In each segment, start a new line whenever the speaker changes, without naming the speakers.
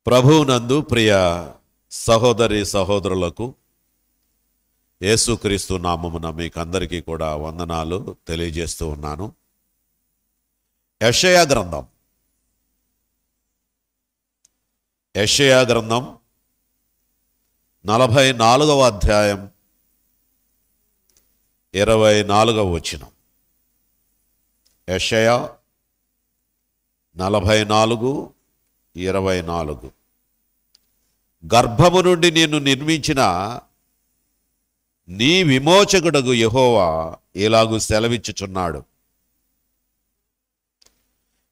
ప్రభువునందు ప్రియ సహోదరి సహోదరులకు యేసుక్రీస్తు నామమున మీకందరికీ కూడా వందనాలు తెలియజేస్తూ ఉన్నాను. యెషయా గ్రంథం 44వ అధ్యాయం 24వ వచనం. యెషయా 44:24. గర్భము నుండి నిన్ను నిర్మించిన నీ విమోచకుడగు యెహోవా ఇలాగు సెలవిచ్చుచున్నాడు,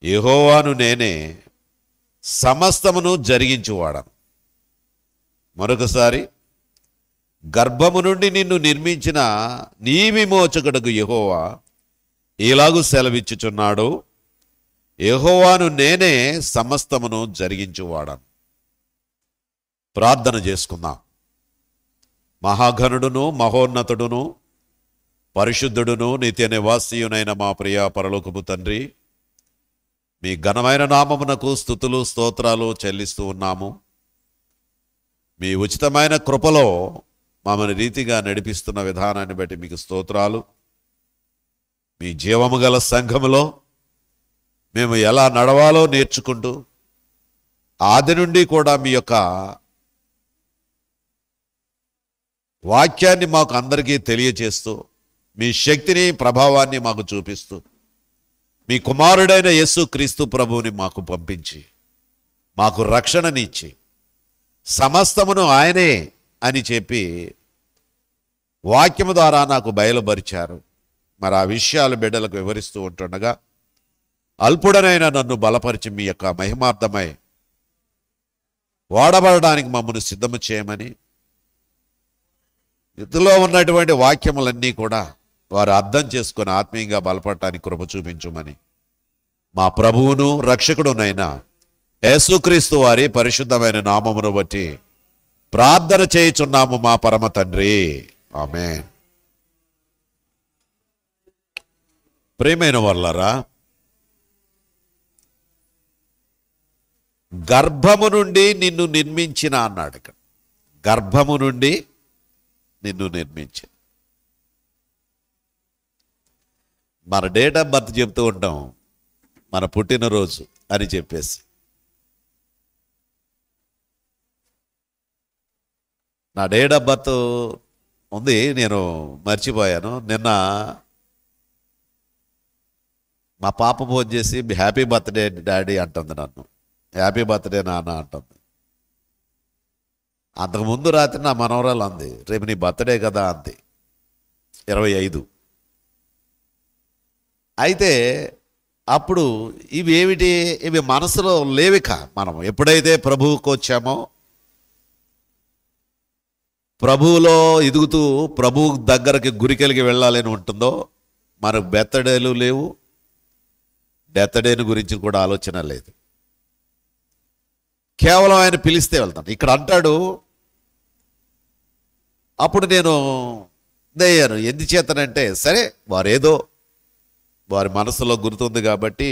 యెహోవాను నేనే సమస్తమును జరిగించువాడను. మరొకసారి, గర్భము నుండి నిన్ను నిర్మించిన నీ విమోచకుడగు యెహోవా ఇలాగు సెలవిచ్చుచున్నాడు, యెహోవాను నేనే సమస్తమును జరిగించువాడను. ప్రార్థన చేసుకుందాం. మహాఘనుడును మహోన్నతుడును పరిశుద్ధుడును నిత్య నివాసియునైన మా ప్రియ పరలోకపు తండ్రి, మీ ఘనమైన నామమునకు స్తుతులు స్తోత్రాలు చెల్లిస్తూ ఉన్నాము. మీ ఉచితమైన కృపలో మమ్మల్ని రీతిగా నడిపిస్తున్న విధానాన్ని బట్టి మీకు స్తోత్రాలు. మీ జీవము గల సంఘములో మేము ఎలా నడవాలో నేర్చుకుంటూ ఆది నుండి కూడా మీ యొక్క వాక్యాన్ని మాకు అందరికీ తెలియచేస్తూ మీ శక్తిని ప్రభావాన్ని మాకు చూపిస్తూ మీ కుమారుడైన యేసుక్రీస్తు ప్రభువుని మాకు పంపించి మాకు రక్షణనిచ్చి సమస్తమును ఆయనే అని చెప్పి వాక్యము ద్వారా నాకు బయలుపరిచారు. మరి ఆ విషయాలు బిడ్డలకు వివరిస్తూ ఉంటుండగా అల్పుడనైన నన్ను బలపరిచి మీ యొక్క మహిమార్థమై వాడబడడానికి మమ్మల్ని సిద్ధము చేయమని, ఇందులో ఉన్నటువంటి వాక్యములన్నీ కూడా వారు అర్థం చేసుకొని ఆత్మీయంగా బలపడటానికి కృప చూపించమని మా ప్రభువును రక్షకుడునైన యేసుక్రీస్తు వారి పరిశుద్ధమైన నామమును బట్టి ప్రార్థన చేయుచున్నాము మా పరమ తండ్రి, ఆమేన్. ప్రియమైన వాళ్ళారా, గర్భము నుండి నిన్ను నిర్మించిన అన్నాడు. ఇక్కడ గర్భము నుండి నిన్ను నిర్మించిన. మన డేట్ ఆఫ్ బర్త్ చెప్తూ ఉంటాం, మన పుట్టినరోజు అని చెప్పేసి. నా డేట్ ఆఫ్ బర్త్ ఉంది, నేను మర్చిపోయాను. నిన్న మా పాప ఫోన్ చేసి హ్యాపీ బర్త్డే డాడీ అంటుంది, నన్ను హ్యాపీ బర్త్డే నాన్న అంటుంది. అంతకుముందు రాత్రి నా మనవరాలు అంది, రేపు నీ బర్త్డే కదా అంది, 25. అయితే అప్పుడు ఇవి ఏమిటి, ఇవి మనసులో లేవిక. మనం ఎప్పుడైతే ప్రభువుకు వచ్చామో, ప్రభువులో ఎదుగుతూ ప్రభువు దగ్గరికి గురికెలిగి వెళ్ళాలని ఉంటుందో, మనకు బెత్తడేలు లేవు, బెత్తడేను గురించి కూడా ఆలోచన లేదు. కేవలం ఆయన పిలిస్తే వెళ్తాను. ఇక్కడ అంటాడు, అప్పుడు నేను దయ్యాను. ఎందుచేతనంటే, సరే వారేదో వారి మనసులో గుర్తుంది కాబట్టి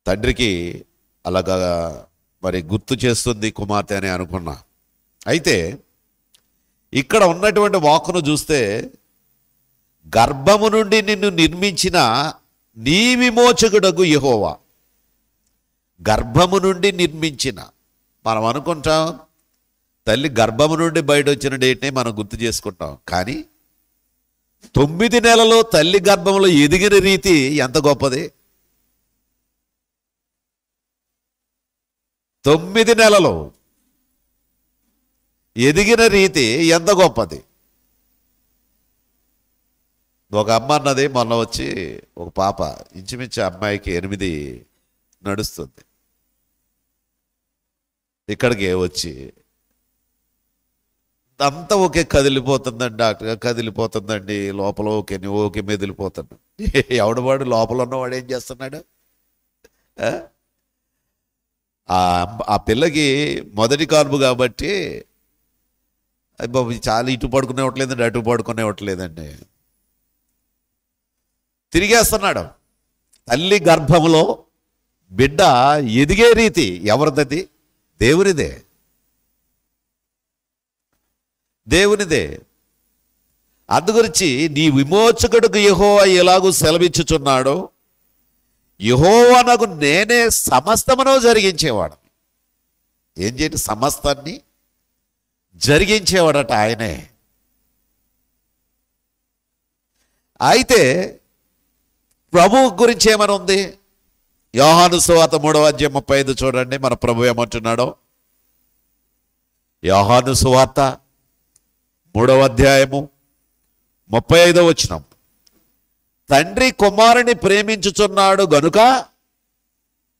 తండ్రికి అలాగా మరి గుర్తు చేస్తుంది కుమార్తె అని అనుకున్నా. అయితే ఇక్కడ ఉన్నటువంటి వాక్కును చూస్తే, గర్భము నుండి నిన్ను నిర్మించిన నీ విమోచకుడగు యెహోవా. గర్భము నుండి నిర్మించిన. మనం అనుకుంటాం తల్లి గర్భము నుండి బయట వచ్చిన డేట్ని మనం గుర్తు చేసుకుంటాం. కానీ 9 నెలలు తల్లి గర్భంలో ఎదిగిన రీతి ఎంత గొప్పది. 9 నెలలు ఎదిగిన రీతి ఎంత గొప్పది. ఒక అమ్మ అన్నది, మొన్న వచ్చి ఒక పాప, ఇంచుమించు అమ్మాయికి 8 నడుస్తుంది, ఇక్కడికి వచ్చి అంతా ఓకే కదిలిపోతుందండి డాక్టర్ గారు, కదిలిపోతుందండి లోపల, ఓకే మెదిలిపోతుంది. ఎవడవాడు లోపల ఉన్నవాడు ఏం చేస్తున్నాడు? ఆ పిల్లకి మొదటి కాన్పు కాబట్టి బాబు చాలా ఇటు పడుకునేవట్లేదండి, అటు పడుకునేవట్లేదండి, తిరిగేస్తున్నాడు. తల్లి గర్భంలో బిడ్డ ఎదిగే రీతి ఎవరిది? దేవునిదే, దేవునిదే. అందుగురించి నీ విమోచకుడికి యెహోవా ఎలాగూ సెలవిచ్చుచున్నాడో, యెహోవానగు నేనే సమస్తమును జరిగించేవాడు. ఏం చేయండి? సమస్తాన్ని జరిగించేవాడట ఆయనే. అయితే ప్రభువు గురించి ఏమని ఉంది? యోహాను సువార్త 3:35 చూడండి, మన ప్రభు ఏమంటున్నాడో. యోహాను సువార్త 3:35 తండ్రి కుమారుని ప్రేమించుచున్నాడు గనుక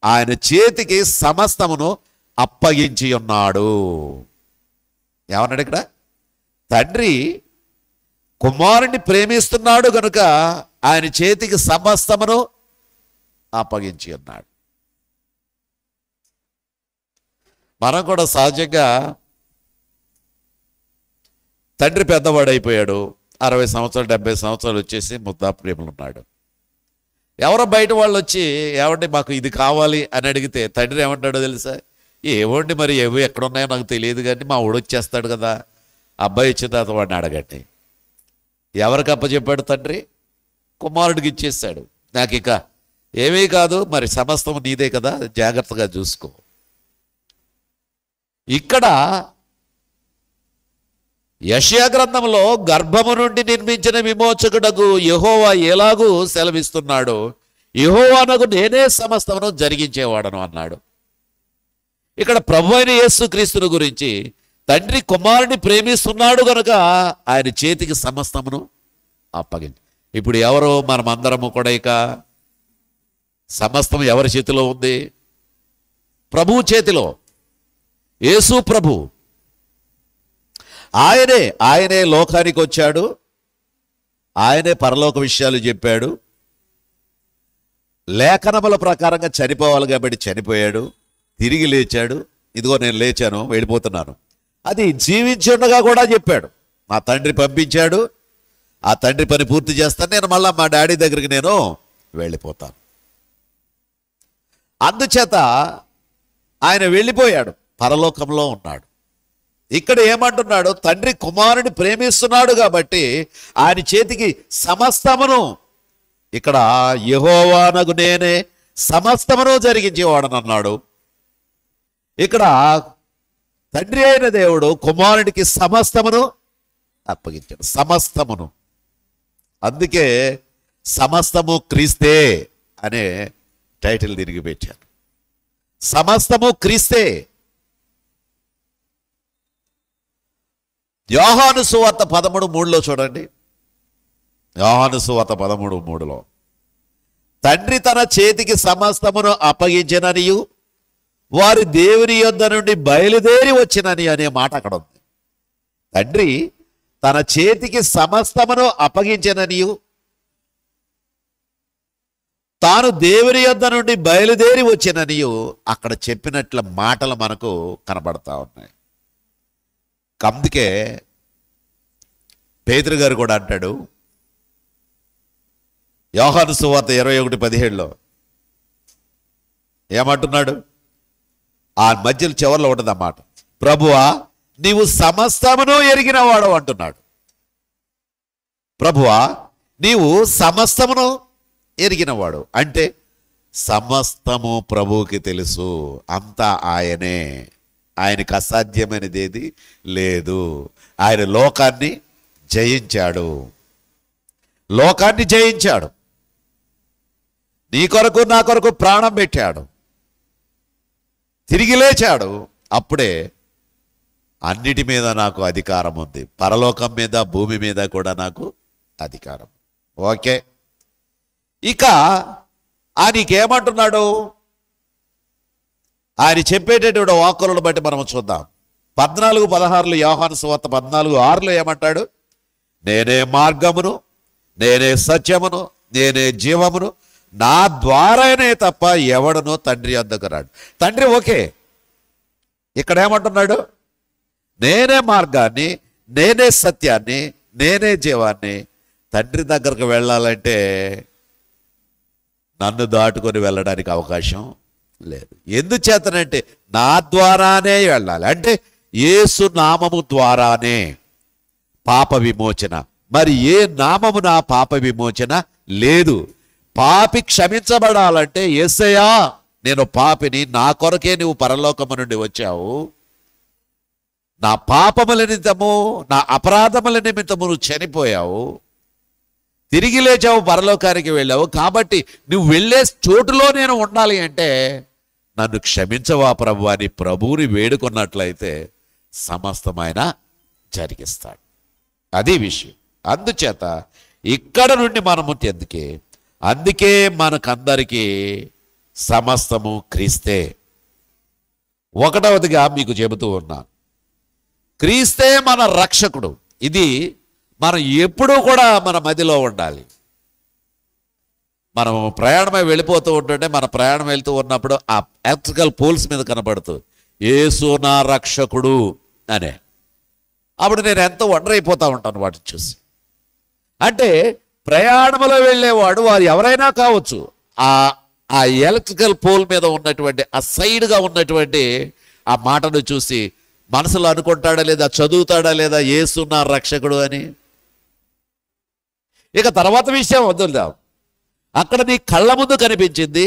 ఆయన చేతికి సమస్తమును అప్పగించి ఉన్నాడు. ఏమన్నాడు ఇక్కడ? తండ్రి కుమారుని ప్రేమిస్తున్నాడు గనుక ఆయన చేతికి సమస్తమును అప్పగించి ఉన్నాడు. మనం కూడా సహజంగా తండ్రి పెద్దవాడైపోయాడు, 60 సంవత్సరాలు 70 సంవత్సరాలు వచ్చేసి ముద్దాప్రేమలు ఉన్నాడు. ఎవరో బయట వాళ్ళు వచ్చి ఏమండి మాకు ఇది కావాలి అని అడిగితే తండ్రి ఏమంటాడో తెలుసా? ఏమండి మరి ఏవో ఎక్కడున్నాయో నాకు తెలియదు కానీ మా ఊడు వచ్చేస్తాడు కదా, అబ్బాయి ఇచ్చిన తర్వాత వాడిని అడగండి. ఎవరికి అప్పచెప్పాడు తండ్రి? కుమారుడికి ఇచ్చేస్తాడు. నాకు ఇక ఏమీ కాదు, మరి సమస్తం నీదే కదా, జాగ్రత్తగా చూసుకో. ఇక్కడ యెషయా గ్రంథంలో గర్భము నుండి నిర్మించిన విమోచకుడకు యెహోవా ఎలాగూ సెలవిస్తున్నాడు, యెహోవానకు నేనే సమస్తమును జరిగించేవాడను అన్నాడు. ఇక్కడ ప్రభు అయిన యేసుక్రీస్తుని గురించి తండ్రి కుమారుని ప్రేమిస్తున్నాడు కనుక ఆయన చేతికి సమస్తమును అప్పగించి. ఇప్పుడు ఎవరు? మనమందరము కూడా ఇక సమస్తం ఎవరి చేతిలో ఉంది? ప్రభువు చేతిలో. యేసు ప్రభు ఆయనే లోకానికి వచ్చాడు, ఆయనే పరలోక విషయాలు చెప్పాడు, లేఖనముల ప్రకారంగా చనిపోవాలి కాబట్టి చనిపోయాడు, తిరిగి లేచాడు. ఇదిగో నేను లేచాను, వెళ్ళిపోతున్నాను. అది జీవించుండగా కూడా చెప్పాడు, మా తండ్రి పంపించాడు, ఆ తండ్రి పని పూర్తి చేస్తాను, నేను మళ్ళా మా డాడీ దగ్గరికి నేను వెళ్ళిపోతాను. అందుచేత ఆయన వెళ్ళిపోయాడు, పరలోకంలో ఉన్నాడు. ఇక్కడ ఏమంటున్నాడు? తండ్రి కుమారుని ప్రేమిస్తున్నాడు కాబట్టి ఆయన చేతికి సమస్తమును, ఇక్కడ యెహోవానగు నేనే సమస్తమును జరిగించేవాడనన్నాడు. ఇక్కడ తండ్రి అయిన దేవుడు కుమారుడికి సమస్తమును అప్పగించాడు, సమస్తమును. అందుకే సమస్తము క్రీస్తే అనే టైటిల్ దీనికి పెట్టాను. సమస్తము క్రీస్తే. యోహాను సువార్త 13:3 చూడండి. యోహాను సువార్త 13:3 తండ్రి తన చేతికి సమస్తమును అప్పగించిననియు వారి దేవుని యొద్ద నుండి బయలుదేరి వచ్చినని అనే మాట అక్కడ ఉంది. తండ్రి తన చేతికి సమస్తమును అప్పగించిననియు తాను దేవుని యొద్ద నుండి బయలుదేరి వచ్చిననియు అక్కడ చెప్పినట్ల మాటలు మనకు కనబడతా ఉన్నాయి. అందుకే పేతురు గారు కూడా అంటాడు యోహాను సువార్త 21:17 ఏమంటున్నాడు? ఆ మధ్యలో చివర్లో ఉంటుందన్నమాట, ప్రభువా నీవు సమస్తమును ఎరిగిన వాడు అంటున్నాడు. ప్రభువా నీవు సమస్తమును ఎరిగినవాడు అంటే సమస్తము ప్రభువుకి తెలుసు, అంతా ఆయనే, ఆయనకు అసాధ్యమైనది ఏది లేదు. ఆయన లోకాన్ని జయించాడు, లోకాన్ని జయించాడు, నీ కొరకు నా కొరకు ప్రాణం పెట్టాడు, తిరిగి లేచాడు. అప్పుడే అన్నిటి మీద నాకు అధికారం ఉంది, పరలోకం మీద భూమి మీద కూడా నాకు అధికారం. ఓకే, ఇక ఆయనకేమంటున్నాడు? ఆయన చెప్పేటటువంటి వాక్కులను బట్టి మనం చూద్దాం. 14:16 యోహాను సువార్త 14:6 ఏమంటాడు? నేనే మార్గమును, నేనే సత్యమును, నేనే జీవమును, నా ద్వారానే తప్ప ఎవడునో తండ్రి వద్దకు రాడు. తండ్రి ఓకే, ఇక్కడ ఏమంటున్నాడు? నేనే మార్గాన్ని, నేనే సత్యాన్ని, నేనే జీవాన్ని. తండ్రి దగ్గరకు వెళ్ళాలంటే నన్ను దాటుకొని వెళ్ళడానికి అవకాశం లేదు. ఎందుచేతనంటే నా ద్వారానే వెళ్ళాలి. అంటే యేసు నామము ద్వారానే పాప విమోచన. మరి ఏ నామము నా పాప విమోచన లేదు. పాపి క్షమించబడాలంటే యేసయ్యా నేను పాపిని, నా కొరకే నువ్వు పరలోకము నుండి వచ్చావు, నా పాపముల నిమిత్తము నా అపరాధముల నిమిత్తము నువ్వు చనిపోయావు, తిరిగి లేచావు, పరలోకానికి వెళ్ళావు, కాబట్టి నువ్వు వెళ్ళే చోటులో నేను ఉండాలి అంటే నన్ను క్షమించవా ప్రభు అని ప్రభువుని వేడుకున్నట్లయితే సమస్తమైన జరిగిస్తాడు. అది విషయం. అందుచేత ఇక్కడ నుండి మనము అందుకే మనకందరికీ సమస్తము క్రీస్తే. ఒకటవదిగా మీకు చెబుతూ ఉన్నాను, క్రీస్తే మన రక్షకుడు. ఇది మనం ఎప్పుడూ కూడా మన మదిలో ఉండాలి. మనం ప్రయాణమై వెళ్ళిపోతూ ఉంటుంటే మన ప్రయాణం వెళ్తూ ఉన్నప్పుడు ఆ ఎలక్ట్రికల్ పోల్స్ మీద కనబడుతూ యేసు నా రక్షకుడు అనే, అప్పుడు నేను ఎంతో వండర్ అయిపోతూ ఉంటాను వాటిని చూసి. అంటే ప్రయాణంలో వెళ్ళేవాడు వారు ఎవరైనా కావచ్చు, ఆ ఎలక్ట్రికల్ పోల్ మీద ఉన్నటువంటి ఆ సైడ్గా ఉన్నటువంటి ఆ మాటను చూసి మనసులో అనుకుంటాడా లేదా, చదువుతాడా లేదా యేసు నా రక్షకుడు అని. ఇక తర్వాత విషయం వదులుదాం. అక్కడ నీ కళ్ళ ముందు కనిపించింది,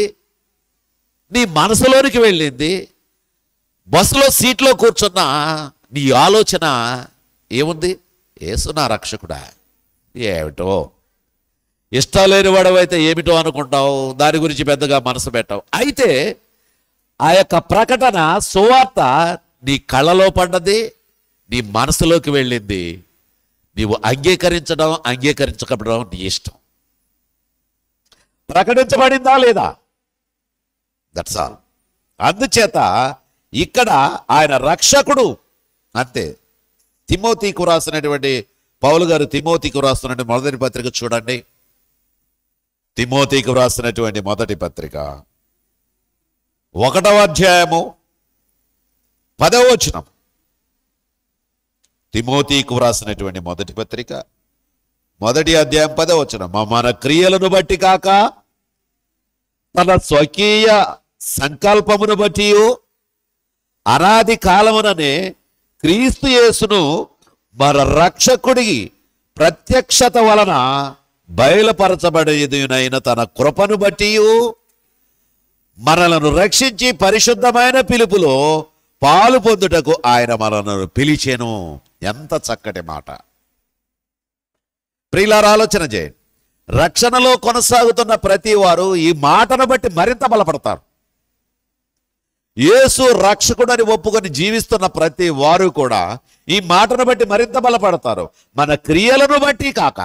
నీ మనసులోనికి వెళ్ళింది, బస్సులో సీట్లో కూర్చున్న నీ ఆలోచన ఏముంది? యేసు నా రక్షకుడా. ఏమిటో ఇష్టం లేని వాడవైతే ఏమిటో అనుకుంటావు, దాని గురించి పెద్దగా మనసు పెట్టావు. అయితే ఆ యొక్క ప్రకటన సువార్త నీ కళ్ళలో పడ్డది, నీ మనసులోకి వెళ్ళింది. నీవు అంగీకరించడం అంగీకరించకపోవడం నీ ఇష్టం. ప్రకటించబడిందా లేదా? That's all. అందుచేత ఇక్కడ ఆయన రక్షకుడు అంతే. తిమోతికు రాసినటువంటి పౌలు గారు తిమోతికు రాస్తున్నటువంటి మొదటి పత్రిక చూడండి. తిమోతికు రాసినటువంటి మొదటి పత్రిక 1వ అధ్యాయము 10వ వచనం. తిమోతికు రాసినటువంటి మొదటి పత్రిక 1వ అధ్యాయం 10వ వచనం. మన క్రియలను బట్టి కాక తన స్వకీయ సంకల్పమును బట్టి అనాది కాలముననే క్రీస్తు యేసును మన రక్షకుడి ప్రత్యక్షత వలన బయలుపరచబడేదినైన తన కృపను బట్టి మనలను రక్షించి పరిశుద్ధమైన పిలుపులో పాలు పొందుటకు ఆయన మనలను పిలిచెను. ఎంత చక్కటి మాట. ప్రియులారా, ఆలోచన చేయండి. రక్షణలో కొనసాగుతున్న ప్రతి వారు ఈ మాటను బట్టి మరింత బలపడతారు. యేసు రక్షకుడని ఒప్పుకొని జీవిస్తున్న ప్రతి వారు కూడా ఈ మాటను బట్టి మరింత బలపడతారు. మన క్రియలను బట్టి కాక.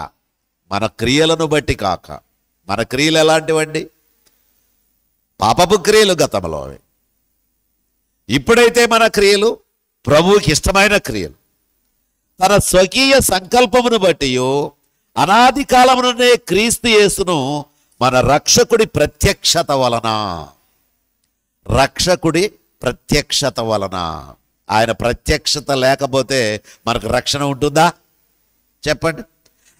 మన క్రియలు ఎలాంటివండి? పాపపు క్రియలు గతంలో. ఇప్పుడైతే మన క్రియలు ప్రభువుకి ఇష్టమైన క్రియలు. తన స్వకీయ సంకల్పమును బట్టి అనాది కాలమునే క్రీస్తు యేసును మన రక్షకుడి ప్రత్యక్షత వలన. ఆయన ప్రత్యక్షత లేకపోతే మనకు రక్షణ ఉంటుందా? చెప్పండి.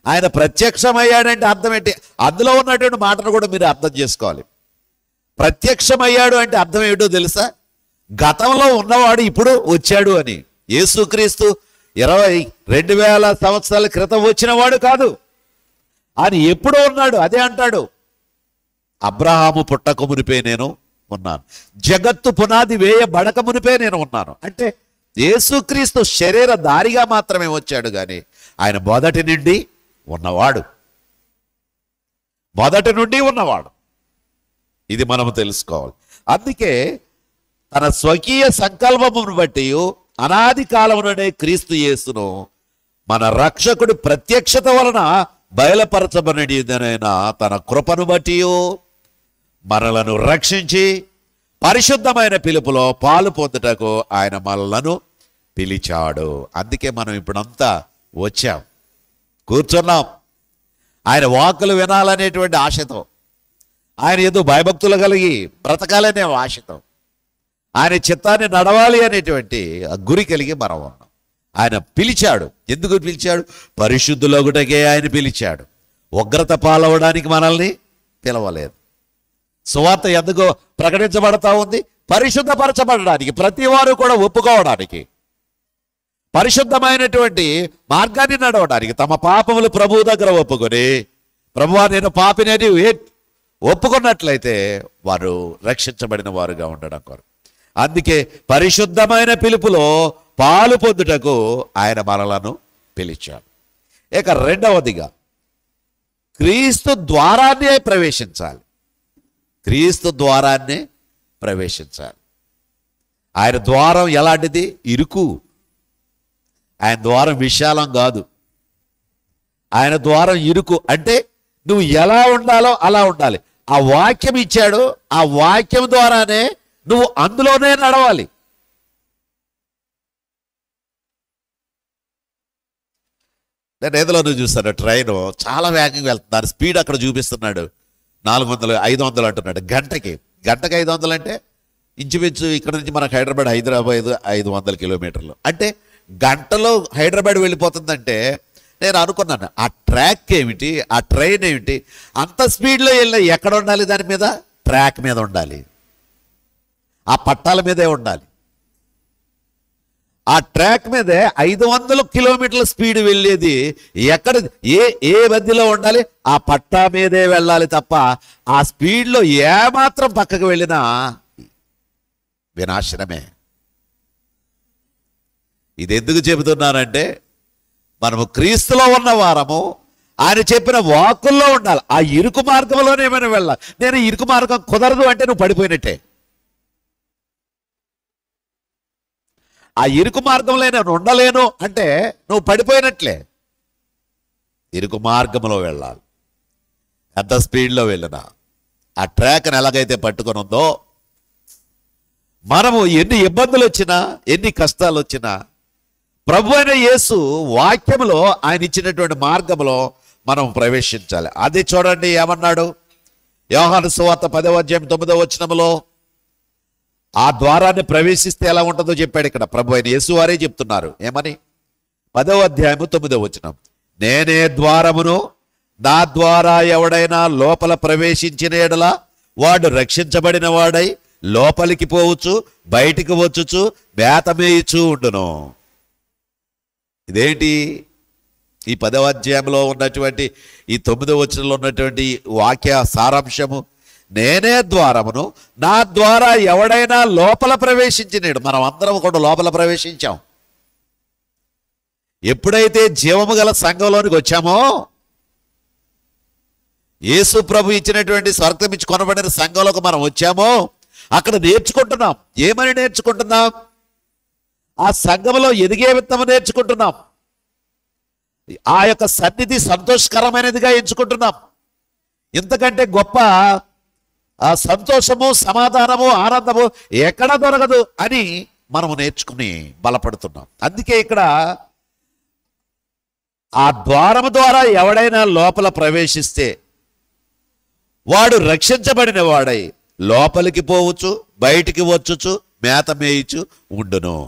ఆయన ప్రత్యక్షమయ్యాడంటే అర్థం ఏంటి? అందులో ఉన్నటువంటి మాటను కూడా మీరు అర్థం చేసుకోవాలి. ప్రత్యక్షమయ్యాడు అంటే అర్థం ఏమిటో తెలుసా? గతంలో ఉన్నవాడు ఇప్పుడు వచ్చాడు అని. యేసుక్రీస్తు 2000 సంవత్సరాల క్రితం వచ్చినవాడు కాదు, ఆయన ఎప్పుడో ఉన్నాడు. అదే అంటాడు, అబ్రహాము పుట్టక మునిపే నేను ఉన్నాను, జగత్తు పునాది వేయబడక మునిపే నేను ఉన్నాను. అంటే యేసుక్రీస్తు శరీరధారిగా మాత్రమే వచ్చాడు కానీ ఆయన మొదటి నుండి ఉన్నవాడు. ఇది మనము తెలుసుకోవాలి. అందుకే తన స్వకీయ సంకల్పమును బట్టి అనాది కాలముననే క్రీస్తు యేసును మన రక్షకుడి ప్రత్యక్షత వలన బయలుపరచబడినైనా తన కృపను బట్టి మనలను రక్షించి పరిశుద్ధమైన పిలుపులో పాలు పొందుటకు ఆయన మనలను పిలిచాడు. అందుకే మనం ఇప్పుడంతా వచ్చాం, కూర్చున్నాం. ఆయన వాక్కులు వినాలనేటువంటి ఆశతో, ఆయన ఏదో భయభక్తులు కలిగి బ్రతకాలనే ఆశతో, ఆయన చిత్తాన్ని నడవాలి అనేటువంటి గురి కలిగి మనం ఉన్నాం. ఆయన పిలిచాడు. ఎందుకు పిలిచాడు? పరిశుద్ధులగుటకే ఆయన పిలిచాడు. ఉగ్రత పాలవడానికి మనల్ని పిలవలేదు. సువార్త ఎందుకు ప్రకటించబడతా ఉంది? పరిశుద్ధపరచబడడానికి, ప్రతి వారు కూడా ఒప్పుకోవడానికి, పరిశుద్ధమైనటువంటి మార్గాన్ని నడవడానికి, తమ పాపములు ప్రభువు దగ్గర ఒప్పుకొని, ప్రభువా నేను పాపినని ఒప్పుకున్నట్లయితే వారు రక్షించబడిన వారుగా ఉండడం కొరకు. అందుకే పరిశుద్ధమైన పిలుపులో పాలు పొందుటకు ఆయన మనలను పిలిచాడు. ఇక రెండవదిగా క్రీస్తు ద్వారాన్నే ప్రవేశించాలి. క్రీస్తు ద్వారాన్నే ప్రవేశించాలి. ఆయన ద్వారం ఎలాంటిది? ఇరుకు. ఆయన ద్వారం విశాలం కాదు. ఆయన ద్వారం ఇరుకు. అంటే నువ్వు ఎలా ఉండాలో అలా ఉండాలి. ఆ వాక్యం ఇచ్చాడు, ఆ వాక్యం ద్వారానే నువ్వు అందులోనే నడవాలి. నేను ఏదో నువ్వు చూస్తాను, ట్రైన్ చాలా వేగంగా వెళ్తుంది, దాని స్పీడ్ అక్కడ చూపిస్తున్నాడు 400 500 అంటున్నాడు గంటకి. 500 అంటే ఇంచుమించు ఇక్కడ నుంచి మనకు హైదరాబాద్ 500 కిలోమీటర్లు. అంటే గంటలో హైదరాబాద్ వెళ్ళిపోతుందంటే నేను అనుకున్నాను, ఆ ట్రాక్ ఏమిటి, ఆ ట్రైన్ ఏమిటి, అంత స్పీడ్లో వెళ్ళి ఎక్కడ ఉండాలి? దాని మీద, ట్రాక్ మీద ఉండాలి, ఆ పట్టాల మీదే ఉండాలి. ఆ ట్రాక్ మీదే 500 కిలోమీటర్ల స్పీడ్ వెళ్ళేది ఎక్కడ, ఏ మధ్యలో ఉండాలి? ఆ పట్టా మీదే వెళ్ళాలి తప్ప ఆ స్పీడ్లో ఏమాత్రం పక్కకు వెళ్ళినా వినాశనమే. ఇది ఎందుకు చెబుతున్నానంటే, మనము క్రీస్తులో ఉన్న వారము, ఆయన చెప్పిన వాక్కుల్లో ఉండాలి. ఆ ఇరుకు మార్గంలోనే మనం వెళ్ళాలి. నేను ఇరుకు మార్గం కుదరదు అంటే నువ్వు పడిపోయినట్టే. ఆ ఇరుకు మార్గంలో నేను ఉండలేను అంటే నువ్వు పడిపోయినట్లే. ఇరుకు మార్గంలో వెళ్ళాలి. ఎంత స్పీడ్లో వెళ్ళినా ఆ ట్రాక్ని ఎలాగైతే పట్టుకొని ఉందో, మనము ఎన్ని ఇబ్బందులు వచ్చినా, ఎన్ని కష్టాలు వచ్చినా, ప్రభు అయిన యేసు వాక్యములో ఆయన ఇచ్చినటువంటి మార్గంలో మనం ప్రవేశించాలి. అది చూడండి ఏమన్నాడు యోహాను సువార్త 10వ అధ్యాయం 9వ వచనములో. ఆ ద్వారాన్ని ప్రవేశిస్తే ఎలా ఉంటుందో చెప్పాడు ఇక్కడ ప్రభు అయిన యేసు వారే చెప్తున్నారు. ఏమని? 10వ అధ్యాయము 9వ వచనం, నేనే ద్వారమును, నా ద్వారా ఎవడైనా లోపల ప్రవేశించిన ఎడల వాడు రక్షించబడిన వాడై లోపలికి పోవచ్చు, బయటికి వచ్చుచు మేత మేయుచు ఉండును. ఇదేంటి? ఈ 10వ అధ్యాయంలో ఉన్నటువంటి ఈ 9వ వచనంలో ఉన్నటువంటి వాక్య సారాంశము, నేనే ద్వారమును, నా ద్వారా ఎవడైనా లోపల ప్రవేశించినాడు. మనం అందరం కూడా లోపల ప్రవేశించాం. ఎప్పుడైతే జీవము గల సంఘంలోనికి వచ్చామో, యేసు ప్రభు ఇచ్చినటువంటి స్వర్గం ఇచ్చి కొనబడిన సంఘంలోకి మనం వచ్చామో, అక్కడ నేర్చుకుంటున్నాం. ఏమని నేర్చుకుంటున్నాం? ఆ సంఘంలో ఎదిగే విత్తము నేర్చుకుంటున్నాం. ఆ యొక్క సన్నిధి సంతోషకరమైనదిగా ఎంచుకుంటున్నాం. ఇంతకంటే గొప్ప ఆ సంతోషము, సమాధానము, ఆనందము ఎక్కడ దొరకదు అని మనము నేర్చుకుని బలపడుతున్నాం. అందుకే ఇక్కడ ఆ ద్వారము ద్వారా ఎవడైనా లోపల ప్రవేశిస్తే వాడు రక్షించబడిన వాడై లోపలికి పోవచ్చు, బయటికి వచ్చుచు మేత మేయిచు ఉండును.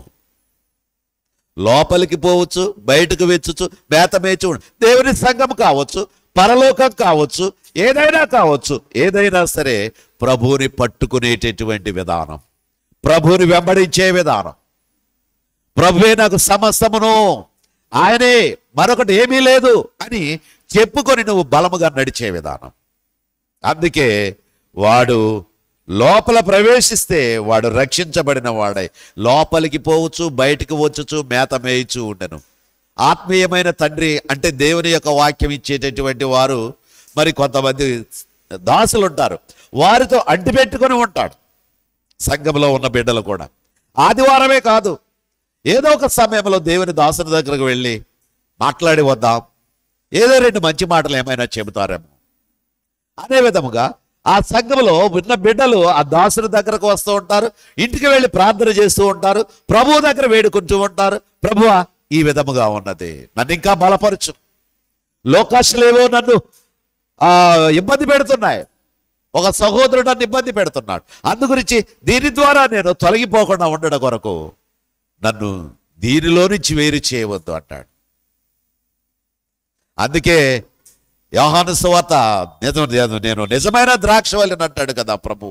లోపలికి పోవచ్చు, బయటకు వెచ్చుచు మేత మేయిచు ఉండు. దేవుని సంఘం కావచ్చు, పరలోకం కావచ్చు, ఏదైనా కావచ్చు, ఏదైనా సరే ప్రభువుని పట్టుకునేటటువంటి విధానం, ప్రభువుని వెంబడించే విధానం, ప్రభువే నాకు సమస్తమును, ఆయనే, మరొకటి ఏమీ లేదు అని చెప్పుకొని నువ్వు బలముగా నడిచే విధానం. అందుకే వాడు లోపల ప్రవేశిస్తే వాడు రక్షించబడిన వాడై లోపలికి పోవచ్చు, బయటికి వచ్చుచు మేత మేయిచు ఉండను. ఆత్మీయమైన తండ్రి అంటే దేవుని యొక్క వాక్యం ఇచ్చేటటువంటి వారు మరి కొంతమంది దాసులు ఉంటారు, వారితో అంటిపెట్టుకొని ఉంటాడు. సంఘంలో ఉన్న బిడ్డలు కూడా ఆదివారమే కాదు, ఏదో ఒక సమయంలో దేవుని దాసుని దగ్గరకు వెళ్ళి మాట్లాడి వద్దాం, ఏదో 2 మంచి మాటలు ఏమైనా చెబుతారేమో అనే విధముగా ఆ సంఘంలో ఉన్న బిడ్డలు ఆ దాసుని దగ్గరకు వస్తూ ఉంటారు, ఇంటికి వెళ్ళి ప్రార్థన చేస్తూ ఉంటారు, ప్రభువు దగ్గర వేడుకుంటూ ఉంటారు. ప్రభువా ఈ విధముగా ఉన్నది, నన్ను ఇంకా బలపరచు, లోకాశలేవో నన్ను ఇబ్బంది పెడుతున్నాయి, ఒక సహోదరుడు నన్ను ఇబ్బంది పెడుతున్నాడు, అందుగురించి దీని ద్వారా నేను తొలగిపోకుండా ఉండడం కొరకు నన్ను దీనిలో నుంచి వేరు చేయవద్దు అంటాడు. అందుకే యోహాను సువార్త నేను నిజమైన ద్రాక్షవల్లిని అంటాడు కదా ప్రభు.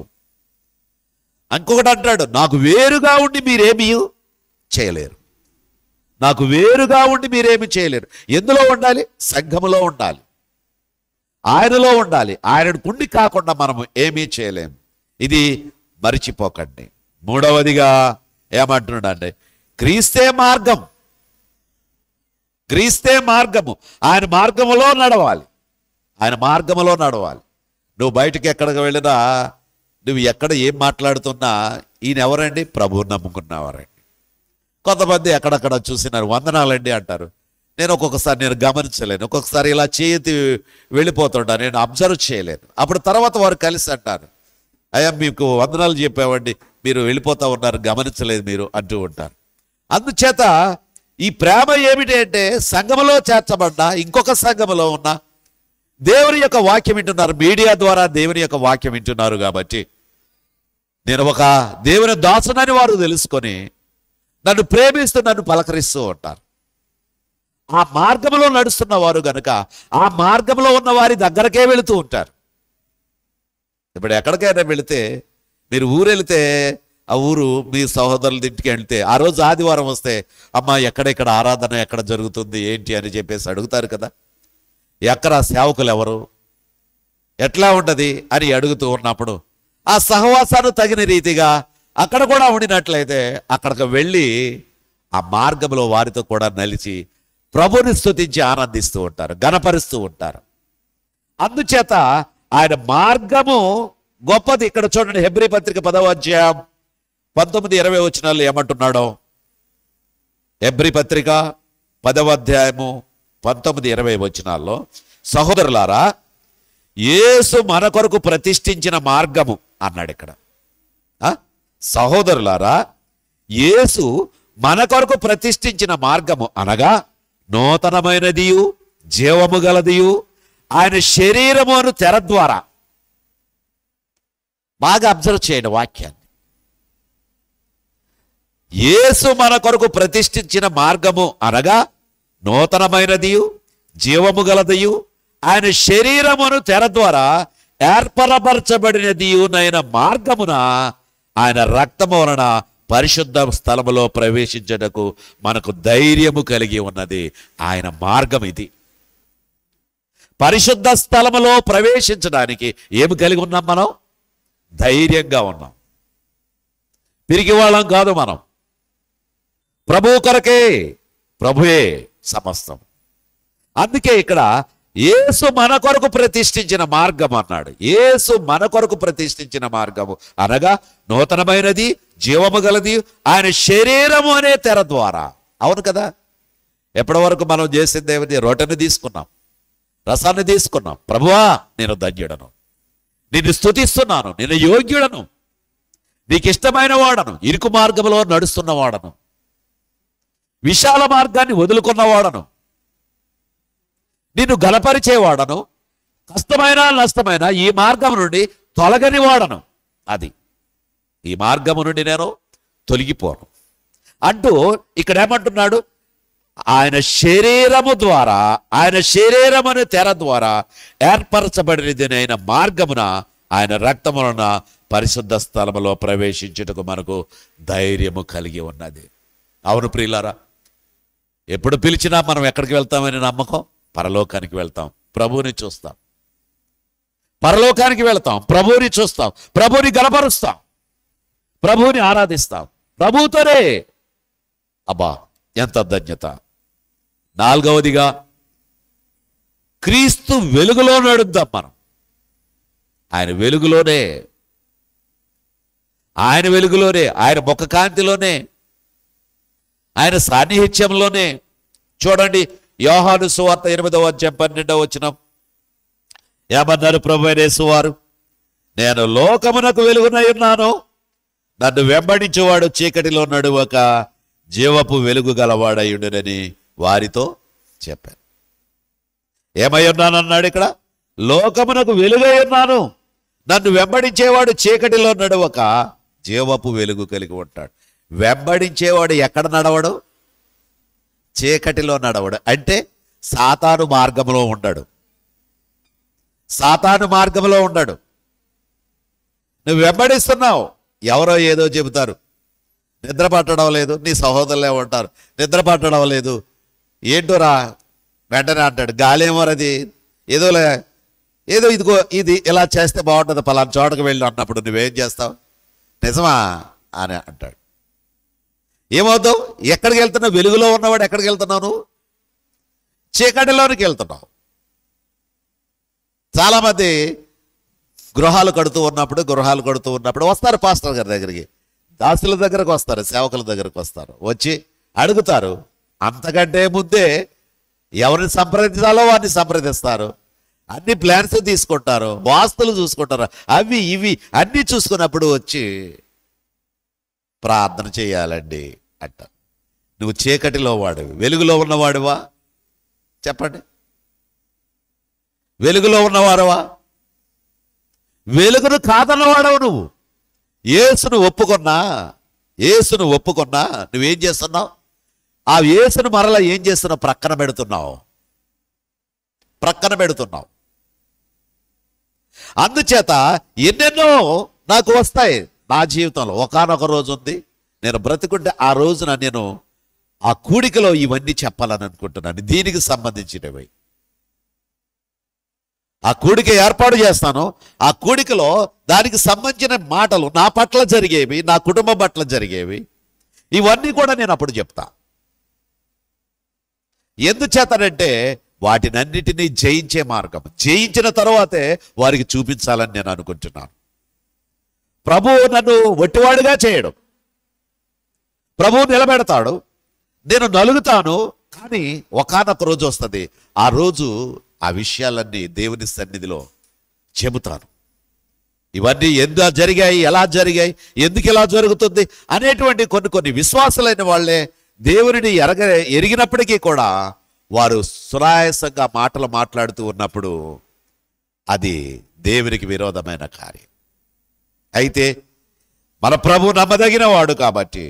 ఇంకొకటి అంటాడు, నాకు వేరుగా ఉండి మీరేమీ చేయలేరు. నాకు వేరుగా ఉండి మీరేమి చేయలేరు. ఎందులో ఉండాలి? సంఘములో ఉండాలి, ఆయనలో ఉండాలి. ఆయన కుండి కాకుండా మనము ఏమీ చేయలేము. ఇది మరిచిపోకండి. మూడవదిగా ఏమంటున్నాడంటే, క్రీస్తే మార్గం. క్రీస్తే మార్గము. ఆయన మార్గములో నడవాలి. ఆయన మార్గములో నడవాలి. నువ్వు బయటికి ఎక్కడికి వెళ్ళినా, నువ్వు ఎక్కడ ఏం మాట్లాడుతున్నా, ఈయన ఎవరండి? ప్రభువుని నమ్ముకున్నవారండి. కొంతమంది ఎక్కడక్కడ చూసినారు, వందనాలండి అంటారు. నేను ఒక్కొక్కసారి గమనించలేను. ఒక్కొక్కసారి ఇలా చేతి వెళ్ళిపోతుంటా, నేను అబ్జర్వ్ చేయలేను. అప్పుడు తర్వాత వారు కలిసి అంటారు, అయ్యా మీకు వందనాలు చెప్పామండి, మీరు వెళ్ళిపోతా ఉన్నారు, గమనించలేదు మీరు అంటూ ఉంటారు. అందుచేత ఈ ప్రేమ ఏమిటి అంటే, సంఘములో చేర్చబడ్డా ఇంకొక సంఘములో ఉన్న దేవుని యొక్క వాక్యం వింటున్నారు, మీడియా ద్వారా దేవుని యొక్క వాక్యం వింటున్నారు కాబట్టి నేను ఒక దేవుని దాసునని వారు తెలుసుకొని నన్ను ప్రేమిస్తూ నన్ను పలకరిస్తూ ఉంటారు. ఆ మార్గంలో నడుస్తున్న వారు గనుక ఆ మార్గంలో ఉన్న వారి దగ్గరకే వెళుతూ ఉంటారు. ఇప్పుడు ఎక్కడికైనా వెళితే, మీరు ఊరు వెళితే, ఆ ఊరు మీ సహోదరుల ఇంటికి వెళితే, ఆ రోజు ఆదివారం వస్తే, అమ్మ ఎక్కడెక్కడ ఆరాధన ఎక్కడ జరుగుతుంది ఏంటి అని చెప్పేసి అడుగుతారు కదా. ఎక్కడ సేవకులు ఎవరు, ఎట్లా ఉంటుంది అని అడుగుతూ ఉన్నప్పుడు ఆ సహవాసాన్ని తగిన రీతిగా అక్కడ కూడా ఉండినట్లయితే అక్కడికి వెళ్ళి ఆ మార్గంలో వారితో కూడా నలిచి ప్రభుని స్తుతించి ఆనందిస్తూ ఉంటారు, గణపరుస్తూ ఉంటారు. అందుచేత ఆయన మార్గము గొప్పది. ఇక్కడ చూడండి, హెబ్రీ పత్రిక 10వ అధ్యాయం 19-20 వచనాల్లో ఏమంటున్నాడో. హెబ్రీ పత్రిక 10వ అధ్యాయము 19-20 వచనాల్లో, సహోదరులారా, యేసు మన కొరకు ప్రతిష్ఠించిన మార్గము అన్నాడు ఇక్కడ. సహోదరులారా, యేసు మన కొరకు ప్రతిష్ఠించిన మార్గము అనగా నూతనమైనదియు జీవము గలదియు ఆయన శరీరమును తెర ద్వారా. బాగా అబ్జర్వ్ చేయండి వాక్యాన్ని. యేసు మన కొరకు ప్రతిష్ఠించిన మార్గము అనగా నూతనమైనదియు జీవము గలదియు ఆయన శరీరమును తెర ద్వారా ఏర్పరపరచబడినదియునైన మార్గమున ఆయన రక్తము వలన పరిశుద్ధ స్థలములో ప్రవేశించుటకు మనకు ధైర్యము కలిగి ఉన్నది. ఆయన మార్గం ఇది. పరిశుద్ధ స్థలములో ప్రవేశించడానికి ఏమి కలిగి ఉన్నాం? మనం ధైర్యంగా ఉన్నాం. పిరికి వాళ్ళం కాదు మనం. ప్రభువు కొరకే, ప్రభువే సమస్తం. అందుకే ఇక్కడ యేసు మన కొరకు ప్రతిష్ఠించిన మార్గం అన్నాడు. యేసు మన కొరకు ప్రతిష్ఠించిన మార్గము అనగా నూతనమైనది జీవము గలది ఆయన శరీరము అనే తెర ద్వారా. అవును కదా. ఎప్పటి వరకు మనం చేసింది ఏమిటి? రొట్టెని తీసుకున్నాం, రసాన్ని తీసుకున్నాం. ప్రభువా నేను ధన్యుడను, నిన్ను స్తుతిస్తున్నాను, నేను యోగ్యుడను, నీకు ఇష్టమైన వాడను, ఇరుకు మార్గంలో నడుస్తున్న వాడను, విశాల మార్గాన్ని వదులుకున్నవాడను, నిన్ను గలపరిచేవాడను, కష్టమైన నష్టమైన ఈ మార్గం నుండి తొలగని వాడను. అది ఈ మార్గము నుండి నేను తొలగిపోను అంటూ ఇక్కడ ఏమంటున్నాడు? ఆయన శరీరము ద్వారా, ఆయన శరీరమును తెర ద్వారా ఏర్పరచబడినదైన మార్గమున ఆయన రక్తమున పరిశుద్ధ స్థలములో ప్రవేశించుటకు మనకు ధైర్యము కలిగి ఉన్నది. అవును ప్రియులారా, ఎప్పుడు పిలిచినా మనం ఎక్కడికి వెళ్తామని నమ్మకం? పరలోకానికి వెళ్తాం, ప్రభువుని చూస్తాం. పరలోకానికి వెళ్తాం, ప్రభువుని చూస్తాం, ప్రభువుని గలపరుస్తాం, ప్రభువుని ఆరాధిస్తాం, ప్రభువుతోనే. అబ్బా ఎంత ధన్యత. నాలుగవదిగా క్రీస్తు వెలుగులో నడుద్దాం మనం. ఆయన వెలుగులోనే, ఆయన వెలుగులోనే, ఆయన ముఖ కాంతిలోనే, ఆయన సాన్నిహిత్యంలోనే. చూడండి, యోహాను సువార్త 8వ అధ్యాయం 12వ వచనం ఏమన్నారు ప్రభు అయిన యేసు వారు? నేను లోకమునకు వెలుగునై ఉన్నాను, నన్ను వెంబడించేవాడు చీకటిలో నడువక జీవపు వెలుగు గలవాడయుండునని వారితో చెప్పాను. ఏమై ఉన్నానన్నాడు ఇక్కడ? లోకమునకు వెలుగై ఉన్నాను, నన్ను వెంబడించేవాడు చీకటిలో నడువక జీవపు వెలుగు కలిగి ఉంటాడు. వెంబడించేవాడు ఎక్కడ నడవడు? చీకటిలో నడవడు. అంటే సాతాను మార్గంలో ఉండడు. సాతాను మార్గంలో ఉన్నాడు. నువ్వు వెంబడిస్తున్నావు, ఎవరో ఏదో చెబుతారు, నిద్ర పట్టడం లేదు, నీ సహోదరులే ఉంటారు, నిద్ర పట్టడం లేదు, ఏంటోరా, వెంటనే అంటాడు గాలేమోరది, ఏదో ఇదిగో ఇది ఇలా చేస్తే బాగుంటుంది, పలానా చోటకు వెళ్ళి అన్నప్పుడు నువ్వేం చేస్తావు? నిజమా అని అంటాడు. ఏమవుతావు? ఎక్కడికి వెళ్తున్నావు? వెలుగులో ఉన్నవాడు ఎక్కడికి వెళ్తున్నావు? నువ్వు చీకటిలోనికి వెళ్తున్నావు. చాలామంది గృహాలు కడుతూ ఉన్నప్పుడు వస్తారు పాస్టర్ గారి దగ్గరికి, దాసుల దగ్గరకు వస్తారు, సేవకుల దగ్గరకు వస్తారు, వచ్చి అడుగుతారు. అంతకంటే ముందే ఎవరిని సంప్రదించాలో వారిని సంప్రదిస్తారు, అన్ని ప్లాన్స్ తీసుకుంటారు, వాస్తులు చూసుకుంటారు, అవి ఇవి అన్నీ చూసుకున్నప్పుడు వచ్చి ప్రార్థన చేయాలండి అంట. నువ్వు చీకటిలో వాడివి, వెలుగులో ఉన్నవాడివా? చెప్పండి, వెలుగులో ఉన్నవాడవా? వెలుగును కాదన్నవాడవు నువ్వు. యేసును ఒప్పుకున్నా నువ్వేం చేస్తున్నావు? ఆ యేసును మరలా ఏం చేస్తున్నావు? ప్రక్కన పెడుతున్నావు. అందుచేత ఎన్నెన్నో నాకు వస్తాయి నా జీవితంలో. ఒకానొక రోజు ఉంది, నేను బ్రతికుంటే ఆ రోజున నేను ఆ కూడికలో ఇవన్నీ చెప్పాలని అనుకుంటున్నాను. దీనికి సంబంధించినవి ఆ కూడిక ఏర్పాటు చేస్తాను. ఆ కూడికలో దానికి సంబంధించిన మాటలు నా పట్ల జరిగేవి, నా కుటుంబం పట్ల జరిగేవి, ఇవన్నీ కూడా నేను అప్పుడు చెప్తా. ఎందుచేతనంటే వాటినన్నిటినీ జయించే మార్గం, జయించిన తర్వాతే వారికి చూపించాలని నేను అనుకుంటున్నాను. ప్రభువు నన్ను వట్టివాడుగా చేయడు, ప్రభువు నిలబెడతాడు, నేను నలుగుతాను. కానీ ఒకానొక రోజు వస్తుంది, ఆ రోజు ఆ విషయాలన్నీ దేవుని సన్నిధిలో చెబుతాను. ఇవన్నీ ఎందుకు జరిగాయి, ఎలా జరిగాయి, ఎందుకు ఇలా జరుగుతుంది అనేటువంటి కొన్ని విశ్వాసులైన వాళ్ళే దేవునిని ఎరిగినప్పటికీ కూడా వారు సునాయాసంగా మాటలు మాట్లాడుతూ ఉన్నప్పుడు అది దేవునికి విరోధమైన కార్యం. అయితే మన ప్రభు నమ్మదగిన వాడు కాబట్టి,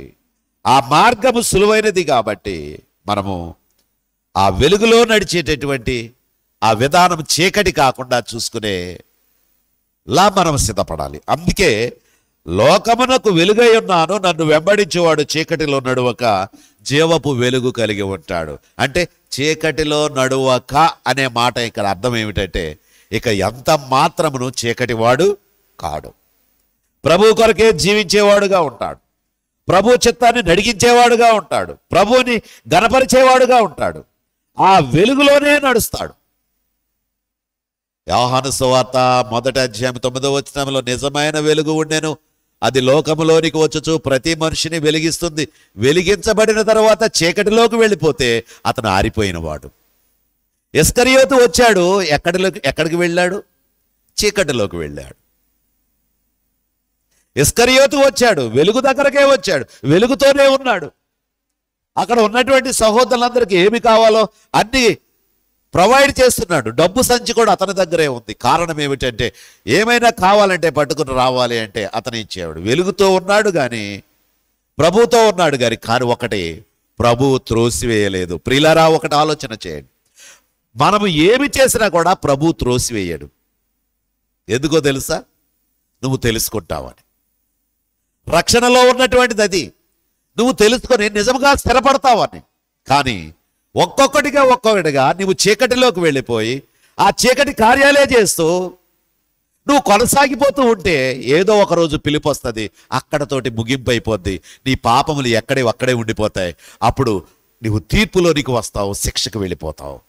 ఆ మార్గము సులువైనది కాబట్టి, మనము ఆ వెలుగులో నడిచేటటువంటి ఆ విధానం చీకటి కాకుండా చూసుకునేలా మనం సిద్ధపడాలి. అందుకే లోకమునకు వెలుగై ఉన్నాను, నన్ను వెంబడించేవాడు చీకటిలో నడువక జీవపు వెలుగు కలిగి ఉంటాడు. అంటే చీకటిలో నడువక అనే మాట ఇక్కడ అర్థం ఏమిటంటే, ఇక ఎంత మాత్రమును చీకటివాడు కాడు, ప్రభు కొరకే జీవించేవాడుగా ఉంటాడు, ప్రభు చిత్తాన్ని నడిగించేవాడుగా ఉంటాడు, ప్రభువుని గణపరిచేవాడుగా ఉంటాడు, ఆ వెలుగులోనే నడుస్తాడు. యోహాను సువార్త 1వ అధ్యాయం 9వ వచనంలో నిజమైన వెలుగు ఉండెను, అది లోకములోనికి వచ్చుచు ప్రతి మనిషిని వెలిగిస్తుంది, వెలిగించబడిన తర్వాత చీకటిలోకి వెళ్ళిపోతే అతను ఆరిపోయినవాడు. ఇస్కరియోతు వచ్చాడు, ఎక్కడికి వెళ్ళాడు? చీకటిలోకి వెళ్ళాడు. ఇస్కరియోతు వచ్చాడు, వెలుగు దగ్గరకే వచ్చాడు, వెలుగుతోనే ఉన్నాడు. అక్కడ ఉన్నటువంటి సహోదరులందరికీ ఏమి కావాలో అన్ని ప్రొవైడ్ చేస్తున్నాడు. డబ్బు సంచి కూడా అతని దగ్గరే ఉంది. కారణం ఏమిటంటే, ఏమైనా కావాలంటే పట్టుకుని రావాలి అంటే అతను ఇచ్చేవాడు. వెలుగుతో ఉన్నాడు కానీ, ప్రభుతో ఉన్నాడు కానీ ఒకటి, ప్రభువు త్రోసివేయలేదు. ప్రియులారా, ఒకటి ఆలోచన చేయండి, మనము ఏమి చేసినా కూడా ప్రభువు త్రోసివేయడు. ఎందుకో తెలుసా? నువ్వు తెలుసుకుంటావని. రక్షణలో ఉన్నటువంటిది అది. నువ్వు తెలుసుకొని నిజంగా స్థిరపడతావని. కానీ ఒక్కొక్కటిగా నువ్వు చీకటిలోకి వెళ్ళిపోయి ఆ చీకటి కార్యాలే చేస్తూ నువ్వు కొనసాగిపోతూ ఉంటే ఏదో ఒక రోజు పిలుపు వస్తుంది, అక్కడతోటి ముగింపు అయిపోద్ది. నీ పాపములు అక్కడే ఉండిపోతాయి. అప్పుడు నువ్వు తీర్పులోనికి వస్తావు, శిక్షకు వెళ్ళిపోతావు.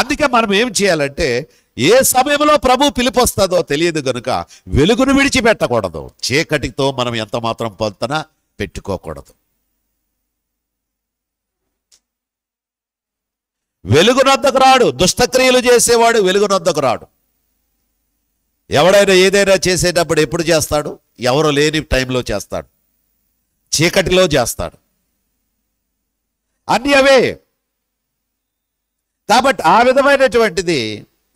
అందుకే మనం ఏం చేయాలంటే, ఏ సమయంలో ప్రభు పిలుపు వస్తుందో తెలియదు కనుక వెలుగును విడిచిపెట్టకూడదు, చీకటితో మనం ఎంత మాత్రం పొంతన పెట్టుకోకూడదు. వెలుగునొద్దకు రాడు, దుష్టక్రియలు చేసేవాడు వెలుగునొద్దకు రాడు. ఎవడైనా ఏదైనా చేసేటప్పుడు ఎప్పుడు చేస్తాడు? ఎవరు లేని టైంలో చేస్తాడు, చీకటిలో చేస్తాడు, అన్నీ అవే. కాబట్టి ఆ విధమైనటువంటిది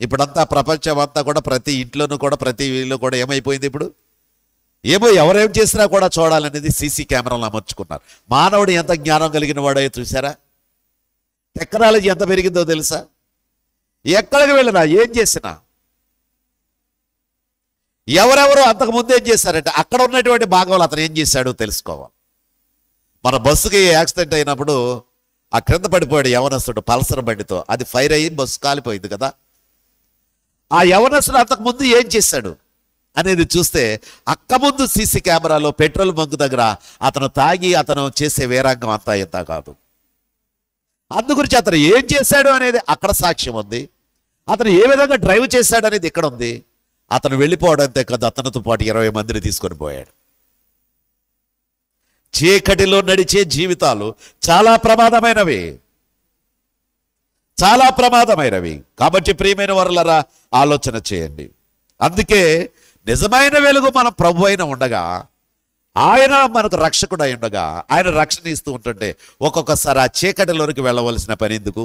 ఇప్పుడంతా ప్రపంచం అంతా కూడా ప్రతి ఇంట్లోనూ కూడా ప్రతి వీళ్ళు కూడా ఏమైపోయింది, ఇప్పుడు ఎవరేం చేసినా కూడా చూడాలనేది సీసీ కెమెరాలు అమర్చుకున్నారు. మానవుడు ఎంత జ్ఞానం కలిగిన వాడో చూసారా? టెక్నాలజీ ఎంత పెరిగిందో తెలుసా? ఎక్కడికి వెళ్ళినా ఏం చేసినా ఎవరెవరు అంతకుముందు ఏం చేశారంటే అక్కడ ఉన్నటువంటి భాగంలో అతను ఏం చేశాడో తెలుసుకోవాలి. మన బస్సుకి యాక్సిడెంట్ అయినప్పుడు ఆ క్రింద పడిపోయాడు యవనస్తుడు పల్సర్ బండితో, అది ఫైర్ అయ్యి బస్సు కాలిపోయింది కదా. ఆ యవనస్తుడు అంతకుముందు ఏం చేశాడు అనేది చూస్తే అక్క ముందు సీసీ కెమెరాలో పెట్రోల్ బంక్ దగ్గర అతను తాగి అతను చేసే వేరాంగం అంతా ఇంత కాదు. అందుగురించి అతను ఏం చేశాడు అనేది అక్కడ సాక్ష్యం ఉంది. అతను ఏ విధంగా డ్రైవ్ చేశాడు అనేది ఇక్కడ ఉంది. అతను వెళ్ళిపోవడం అంతే కాదు, అతనితో పాటు 20 మందిని తీసుకొని పోయాడు. చీకటిలో నడిచే జీవితాలు చాలా ప్రమాదమైనవి, చాలా ప్రమాదమైనవి. కాబట్టి ప్రియమైన వారలారా ఆలోచన చేయండి. అందుకే నిజమైన వెలుగు మన ప్రభు అయిన ఉండగా, ఆయన మనకు రక్షకుడు అయి ఉండగా, ఆయన రక్షణ ఇస్తూ ఉంటుంటే ఒక్కొక్కసారి ఆ చీకటిలోనికి వెళ్ళవలసిన పని ఎందుకు?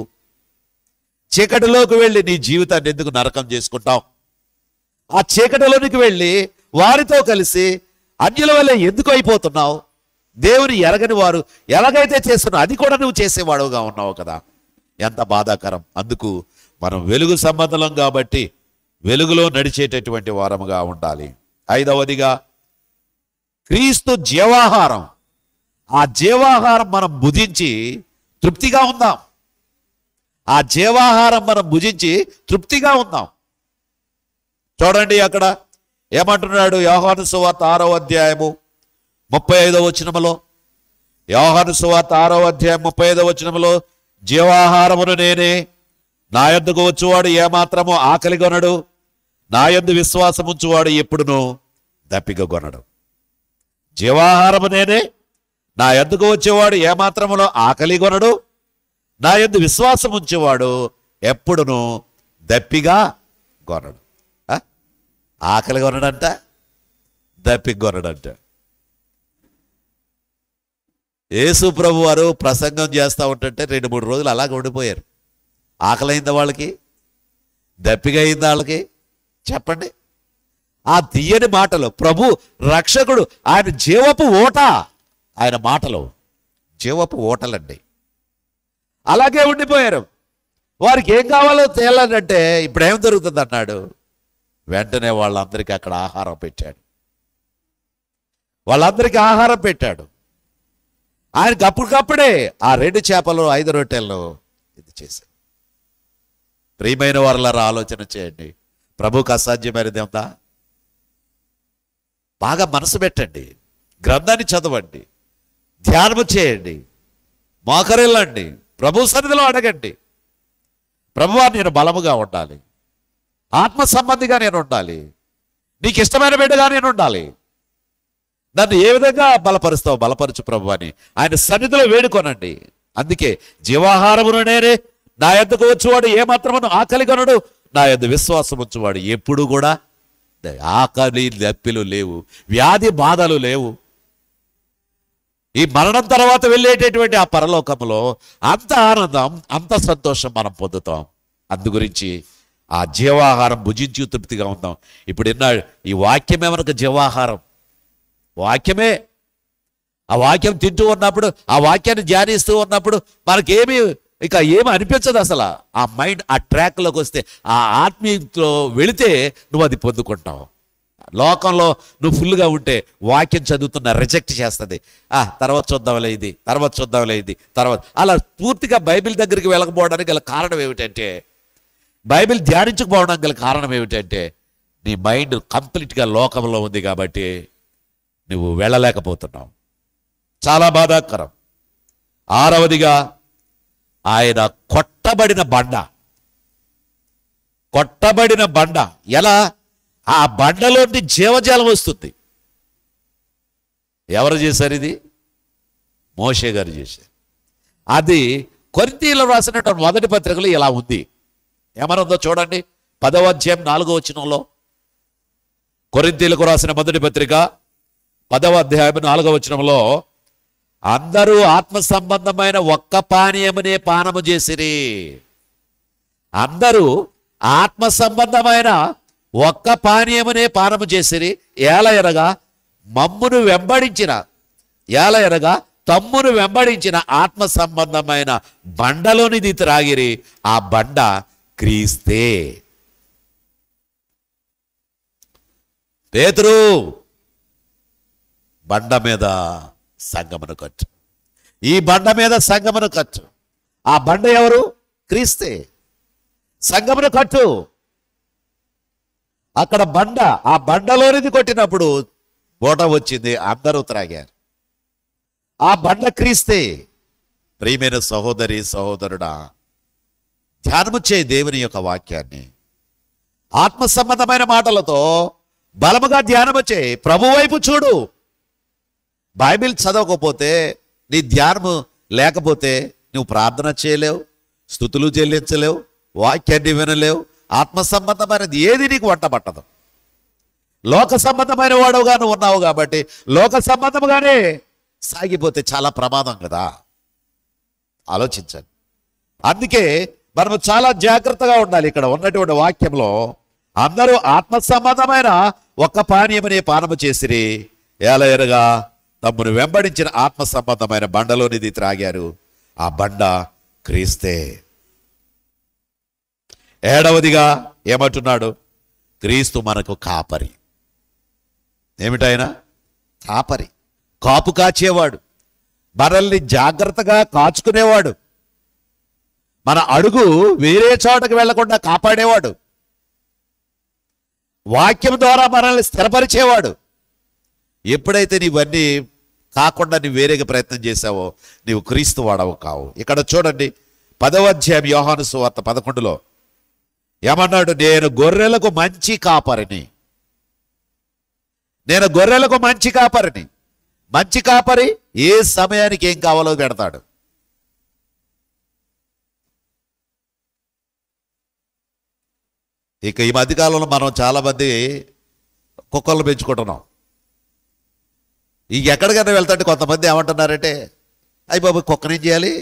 చీకటిలోకి వెళ్ళి నీ జీవితాన్ని ఎందుకు నరకం చేసుకుంటావు? ఆ చీకటిలోనికి వెళ్ళి వారితో కలిసి అన్యుల వల్ల ఎందుకు అయిపోతున్నావు? దేవుని ఎరగని వారు ఎలాగైతే చేస్తున్నావు అది కూడా నువ్వు చేసేవాడుగా ఉన్నావు కదా. ఎంత బాధాకరం. అందుకు మనం వెలుగు సంబంధం కాబట్టి వెలుగులో నడిచేటటువంటి వారముగా ఉండాలి. 5వదిగా క్రీస్తు జీవాహారం. ఆ జీవాహారం మనం భుజించి తృప్తిగా ఉందాం. ఆ జీవాహారం మనం భుజించి తృప్తిగా ఉందాం. చూడండి అక్కడ ఏమంటున్నాడు యోహాను సువార్త 6వ అధ్యాయము 35వ వచనములో. యోహాను సువార్త 6వ అధ్యాయం 35వ వచనములో, జీవాహారమును నేనే, నా యొద్దకు వచ్చువాడు ఏమాత్రము ఆకలి కొనడు, నా యందు విశ్వాసం ఉంచువాడు ఎప్పుడునూ దప్పిక కొనడు. జీవాహారము నేనే, నా యొద్దకు వచ్చేవాడు ఏమాత్రములో ఆకలి కొనడు, నా యందు విశ్వాసం ఉంచేవాడు ఎప్పుడునూ దప్పిగా కొనడు. ఆకలి కొనడంట, దప్పిక కొనడంట. యేసు ప్రభు వారు ప్రసంగం చేస్తూ ఉంటుంటే 2-3 రోజులు అలాగ ఉండిపోయారు. ఆకలి అయిందా వాళ్ళకి? దప్పిక అయిందా వాళ్ళకి? చెప్పండి. ఆ తీయని మాటలు, ప్రభు రక్షకుడు, ఆయన జీవపు ఓట, ఆయన మాటలు జీవపు ఓటలండి. అలాగే ఉండిపోయారు. వారికి ఏం కావాలో తేలాలంటే ఇప్పుడు ఏం జరుగుతుంది అన్నాడు. వెంటనే వాళ్ళందరికీ అక్కడ ఆహారం పెట్టాడు. వాళ్ళందరికీ ఆహారం పెట్టాడు. ఆయనకి అప్పటికప్పుడే ఆ 2 చేపలు 5 రొట్టెలను ఇది చేశాడు. ప్రియమైన వారలారా ఆలోచన చేయండి. ప్రభువుకు అసాధ్యమైనది ఉందా? బాగా మనసు పెట్టండి, గ్రంథాన్ని చదవండి, ధ్యానము చేయండి, మోకరిల్లండి, ప్రభు సన్నిధిలో అడగండి. ప్రభువా నేను బలముగా ఉండాలి, ఆత్మ సంబంధిగా నేను ఉండాలి, నీకు ఇష్టమైన బిడ్డగా నేను ఉండాలి, నన్ను ఏ విధంగా బలపరుస్తావు? బలపరచు ప్రభు అని ఆయన సన్నిధిలో వేడుకొనండి. అందుకే జీవాహారమును నేనే, నా యొద్దకు వచ్చేవాడు ఏమాత్రమును ఆకలి కొనడు, నా యొద్ద విశ్వాసం ఉంచువాడు ఎప్పుడు కూడా ఆకలి దప్పిలు లేవు, వ్యాధి బాధలు లేవు. ఈ మరణం తర్వాత వెళ్ళేటటువంటి ఆ పరలోకంలో అంత ఆనందం, అంత సంతోషం మనం పొందుతాం. అందు గురించి ఆ జీవాహారం భుజించి తృప్తిగా ఉందాం. ఇప్పుడు విన్నాడు, ఈ వాక్యమే మనకు జీవాహారం. వాక్యమే. ఆ వాక్యం తింటూ ఉన్నప్పుడు, ఆ వాక్యాన్ని ధ్యానిస్తూ ఉన్నప్పుడు మనకేమి ఇక ఏమి అనిపించదు అసలు. ఆ మైండ్ ఆ ట్రాక్లోకి వస్తే, ఆ ఆత్మీయతలో వెళితే నువ్వు అది పొందుకుంటావు. లోకంలో నువ్వు ఫుల్గా ఉంటే వాక్యం చదువుతున్న రిజెక్ట్ చేస్తుంది. తర్వాత చూద్దాంలే ఇది, తర్వాత చూద్దాంలే ఇది, తర్వాత అలా పూర్తిగా బైబిల్ దగ్గరికి వెళ్ళకపోవడానికి గల కారణం ఏమిటంటే, బైబిల్ ధ్యానించకపోవడానికి గల కారణం ఏమిటంటే నీ మైండ్ కంప్లీట్గా లోకంలో ఉంది కాబట్టి నువ్వు వెళ్ళలేకపోతున్నావు. చాలా బాధాకరం. 6వదిగా ఆయన కొట్టబడిన బండ. కొట్టబడిన బండ. ఎలా? ఆ బండలోని జీవజాలం వస్తుంది. ఎవరు చేశారు ఇది? మోషే గారు చేశారు. అది కొరింథీయులకు రాసినటువంటి 1వ పత్రికలో ఇలా ఉంది. ఏమనుందో చూడండి. 10వ అధ్యాయం 4వ వచనంలో, కొరింథీయులకు రాసిన 1వ పత్రిక 10వ అధ్యాయం 4వ వచనంలో, అందరూ ఆత్మ సంబంధమైన ఒక్క పానీయమునే పానము చేసిరి. అందరూ ఆత్మ సంబంధమైన ఒక్క పానీయమునే పానము చేసిరి. ఏలయనగా మమ్మును వెంబడించిన, ఏలయనగా తమ్మును వెంబడించిన ఆత్మ సంబంధమైన బండలోనిది త్రాగిరి. ఆ బండ క్రీస్తే. పేతురు, బండ మీద సంగమును కట్టు. ఈ బండ మీద సంగమును కట్టు. ఆ బండ ఎవరు? క్రీస్తే. సంగమును కట్టు. అక్కడ బండ, ఆ బండలోనిది కొట్టినప్పుడు బోట వచ్చింది, అందరూ త్రాగారు. ఆ బండ క్రీస్తే. ప్రియమైన సహోదరి సహోదరుడా, ధ్యానము చేయి దేవుని యొక్క వాక్యాన్ని. ఆత్మ సంబంధమైన మాటలతో బలముగా ధ్యానము చేయి. ప్రభు వైపు చూడు. బైబిల్ చదవకపోతే, నీ ధ్యానము లేకపోతే నువ్వు ప్రార్థన చేయలేవు, స్తుతులు చెల్లించలేవు, వాక్యాన్ని వినలేవు. ఆత్మ సంబంధమైనది ఏది నీకు వంటబట్టదు. లోక సంబంధమైన వాడుగా నువ్వు ఉన్నావు కాబట్టి లోక సంబంధముగానే సాగిపోతే చాలా ప్రమాదం కదా. ఆలోచించండి. అందుకే మనము చాలా జాగ్రత్తగా ఉండాలి. ఇక్కడ ఉన్నటువంటి వాక్యంలో అందరూ ఆత్మ సంబంధమైన ఒక్క పానీయమనే పానము చేసిరి, ఏలయనగా తమ్మును వెంబడించిన ఆత్మ సంబంధమైన బండలోనిది త్రాగారు. ఆ బండ క్రీస్తే. ఏడవదిగా ఏమంటున్నాడు? క్రీస్తు మనకు కాపరి. ఏమిటైనా? కాపరి, కాపు కాచేవాడు, మనల్ని జాగ్రత్తగా కాచుకునేవాడు, మన అడుగు వేరే చోటకు వెళ్లకుండా కాపాడేవాడు, వాక్యం ద్వారా మనల్ని స్థిరపరిచేవాడు. ఎప్పుడైతే నీవన్నీ కాకుండా నీవు వేరేగా ప్రయత్నం చేశావో నీవు క్రీస్తు వాడవు కావు. ఇక్కడ చూడండి, 10వ అధ్యాయం యోహాను సువార్త 11లో ఏమన్నాడు? నేను గొర్రెలకు మంచి కాపరిని. నేను గొర్రెలకు మంచి కాపరిని. మంచి కాపరి ఏ సమయానికి ఏం కావాలో పెడతాడు. ఇక ఈ మధ్యకాలంలో మనం చాలామంది కుక్కలను పెంచుకుంటున్నాం. ఇక ఎక్కడికైనా వెళ్తాంటే కొంతమంది ఏమంటున్నారంటే, అయ్యి బాబు కుక్కనేం చేయాలి,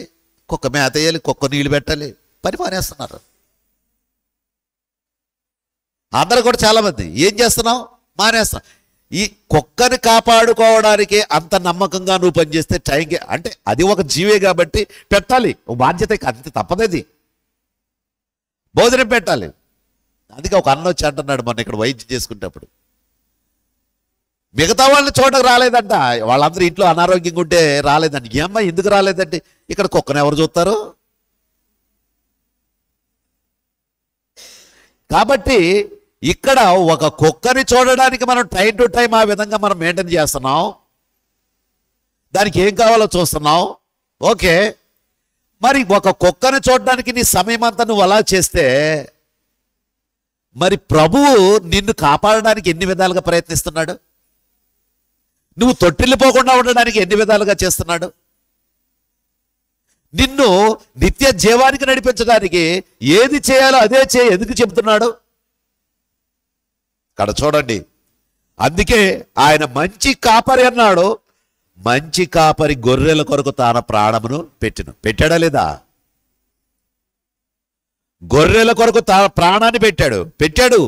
కుక్క మేత వేయాలి, కుక్క నీళ్ళు పెట్టాలి, పని మానేస్తున్నారు. అందరూ కూడా చాలామంది ఏం చేస్తున్నాం? మానేస్తాం. ఈ కుక్కని కాపాడుకోవడానికి అంత నమ్మకంగా నువ్వు పనిచేస్తే టైంకి, అంటే అది ఒక జీవే కాబట్టి పెట్టాలి, ఒక బాధ్యత, అంతే, తప్పదది. భోజనం పెట్టాలి. అందుకే ఒక అన్న వచ్చి అంటున్నాడు మొన్న ఇక్కడ వైద్యం చేసుకునేటప్పుడు, మిగతా వాళ్ళని చూడకు రాలేదంట, వాళ్ళందరూ ఇంట్లో అనారోగ్యంగా ఉంటే రాలేదండి. ఏమ్మా ఎందుకు రాలేదంటే, ఇక్కడ కుక్కను ఎవరు చూస్తారు? కాబట్టి ఇక్కడ ఒక కుక్కని చూడడానికి మనం టైం టు టైం ఆ విధంగా మనం మెయింటైన్ చేస్తున్నాం. దానికి ఏం కావాలో చూస్తున్నాం. ఓకే, మరి ఒక కుక్కని చూడడానికి నీ సమయం అంతా నువ్వు అలా చేస్తే, మరి ప్రభువు నిన్ను కాపాడడానికి ఎన్ని విధాలుగా ప్రయత్నిస్తున్నాడు? నువ్వు తొట్టిల్లిపోకుండా ఉండడానికి ఎన్ని విధాలుగా చేస్తున్నాడు? నిన్ను నిత్య జీవానికి నడిపించడానికి ఏది చేయాలో అదే ఎందుకు చెబుతున్నాడు? ఇక్కడ చూడండి. అందుకే ఆయన మంచి కాపరి అన్నాడు. మంచి కాపరి గొర్రెల కొరకు తన ప్రాణమును పెట్టాడా లేదా? గొర్రెల కొరకు తన ప్రాణాన్ని పెట్టాడు.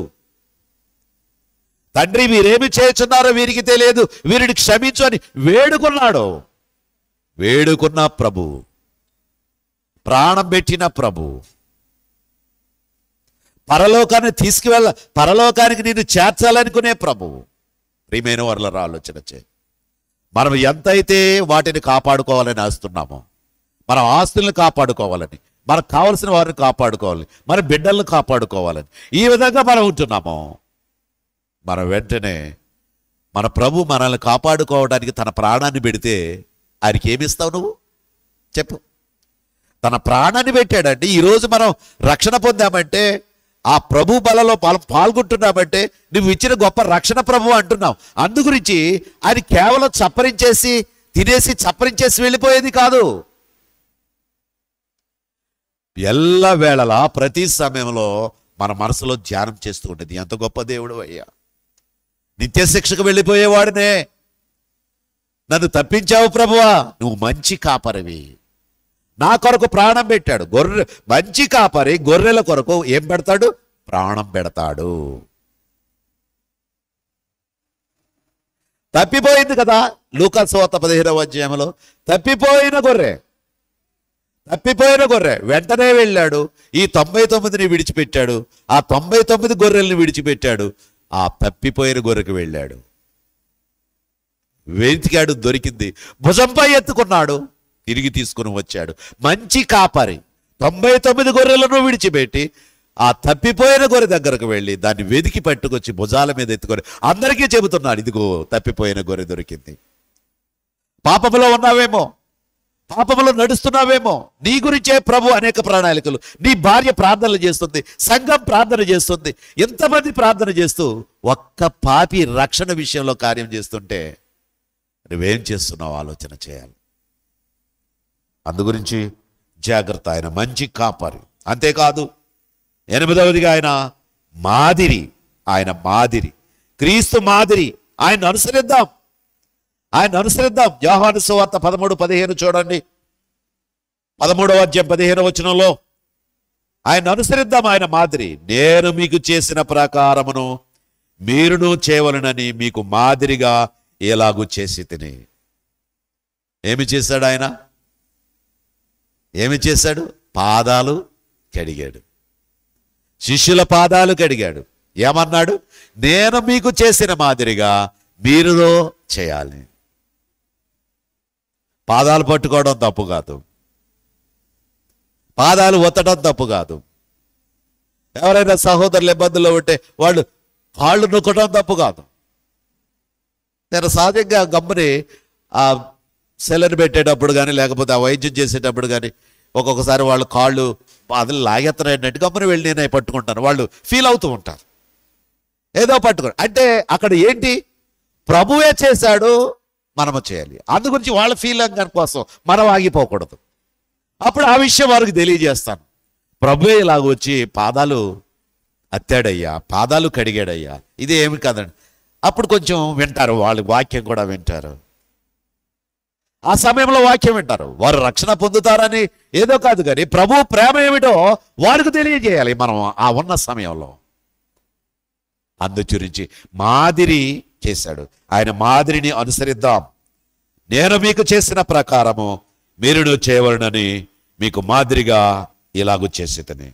తండ్రి, వీరేమి చేస్తున్నారో వీరికి తెలియదు, వీరిని క్షమించు అని వేడుకున్నాడు. వేడుకున్న ప్రభు, ప్రాణం పెట్టిన ప్రభు, పరలోకానికి నిన్ను చేర్చాలనుకునే ప్రభువు. ప్రియమైన వారలారా, ఆలోచన చేయి. మనం ఎంతైతే వాటిని కాపాడుకోవాలని ఆస్తున్నామో, మన ఆస్తులను కాపాడుకోవాలని, మనకు కావలసిన వారిని కాపాడుకోవాలని, మన బిడ్డలను కాపాడుకోవాలని ఈ విధంగా మనం ఉంటున్నామో, మనం వెంటనే మన ప్రభు మనల్ని కాపాడుకోవడానికి తన ప్రాణాన్ని పెడితే ఆయనకి ఏమిస్తావు నువ్వు? చెప్పు. తన ప్రాణాన్ని పెట్టాడంటే, ఈరోజు మనం రక్షణ పొందామంటే, ఆ ప్రభు బలలో పాల్గొంటున్నామంటే నువ్వు ఇచ్చిన గొప్ప రక్షణ ప్రభు అంటున్నావు. అందుగురించి ఆయన కేవలం తినేసి చప్పరించేసి వెళ్ళిపోయేది కాదు. ఎల్ల వేళలా ప్రతి సమయంలో మన మనసులో ధ్యానం చేస్తూ ఉండేది, ఎంత గొప్ప దేవుడు అయ్యా, నిత్య శిక్షకు వెళ్ళిపోయేవాడినే నన్ను తప్పించావు ప్రభువా, నువ్వు మంచి కాపరివి, నా కొరకు ప్రాణం పెట్టాడు. మంచి కాపరి గొర్రెల కొరకు ఏం పెడతాడు? ప్రాణం పెడతాడు. తప్పిపోయింది కదా లూకా సువార్త 15వ అధ్యాయంలో, తప్పిపోయిన గొర్రె తప్పిపోయిన గొర్రె. వెంటనే వెళ్ళాడు, ఈ 99ని విడిచిపెట్టాడు, ఆ 99 గొర్రెల్ని విడిచిపెట్టాడు, ఆ తప్పిపోయిన గొర్రెకి వెళ్ళాడు. వెతికాడు, దొరికింది, భుజంపై ఎత్తుకున్నాడు, తిరిగి తీసుకుని వచ్చాడు. మంచి కాపరి 99 గొర్రెలను విడిచిపెట్టి ఆ తప్పిపోయిన గొర్రె దగ్గరకు వెళ్ళి దాన్ని వెతికి పట్టుకొచ్చి భుజాల మీద ఎత్తుకొని అందరికీ చెబుతున్నాడు, ఇదిగో తప్పిపోయిన గొర్రె దొరికింది. పాపములో ఉన్నావేమో, పాపములో నడుస్తున్నావేమో, నీ గురించే ప్రభు అనేక ప్రణాళికలు. నీ భార్య ప్రార్థనలు చేస్తుంది, సంఘం ప్రార్థన చేస్తుంది, ఎంతమంది ప్రార్థన చేస్తూ ఒక్క పాపి రక్షణ విషయంలో కార్యం చేస్తుంటే నువ్వేం చేస్తున్నావు ఆలోచన చేయాలి. అందుగురించి జాగ్రత్త. ఆయన మంచి కాపరి. అంతేకాదు 8వదిగా ఆయన మాదిరి. ఆయన మాదిరి, క్రీస్తు మాదిరి. ఆయన అనుసరిద్దాం, ఆయన అనుసరిద్దాం. యోహాను సువార్త 13:15 చూడండి. 13వ అధ్యాయం 15వ వచనంలో ఆయన అనుసరిద్దాం, ఆయన మాదిరి. నేను మీకు చేసిన ప్రకారమును మీరును చేయవలనని మీకు మాదిరిగా ఎలాగూ చేసి తిని. ఏమి చేశాడు ఆయన? ఏమి చేశాడు? పాదాలు కడిగాడు, శిష్యుల పాదాలు కడిగాడు. ఏమన్నాడు? నేను మీకు చేసిన మాదిరిగా మీరులో చేయాలి. పాదాలు పట్టుకోవడం తప్పు కాదు, పాదాలు ఒత్తడం తప్పు కాదు. ఎవరైనా సహోదరులు ఇబ్బందుల్లో ఉంటే వాళ్ళు కాళ్ళు నొక్కడం తప్పు కాదు. నేను సహజంగా గమ్ముని ఆ సెలను పెట్టేటప్పుడు కానీ లేకపోతే ఆ వైద్యం చేసేటప్పుడు కానీ ఒక్కొక్కసారి వాళ్ళు కాళ్ళు బాధలు లాగెత్తనట్టు గమ్ముని వెళ్ళి నేను పట్టుకుంటాను. వాళ్ళు ఫీల్ అవుతూ ఉంటారు, ఏదో పట్టుకో అంటే అక్కడ ఏంటి? ప్రభువే చేశాడు, మనము చేయాలి. అందు గురించి వాళ్ళ ఫీలింగ్ కోసం మనం ఆగిపోకూడదు. అప్పుడు ఆ విషయం వారికి తెలియజేస్తాను. ప్రభువే ఇలాగ వచ్చి పాదాలు అత్తాడయ్యా, పాదాలు కడిగాడయ్యా, ఇది ఏమి కాదండి. అప్పుడు కొంచెం వింటారు, వాళ్ళ వాక్యం కూడా వింటారు. ఆ సమయంలో వాక్యం వింటారు, వారు రక్షణ పొందుతారని ఏదో కాదు, కానీ ప్రభు ప్రేమ ఏమిటో వారికి తెలియజేయాలి మనం ఆ ఉన్న సమయంలో. అందుగురించి మాదిరి చేశాడు. ఆయన మాదిరిని అనుసరిద్దాం. నేను మీకు చేసిన ప్రకారము మీరును చేయవలనని మీకు మాదిరిగా ఇలాగూ చేసేతని.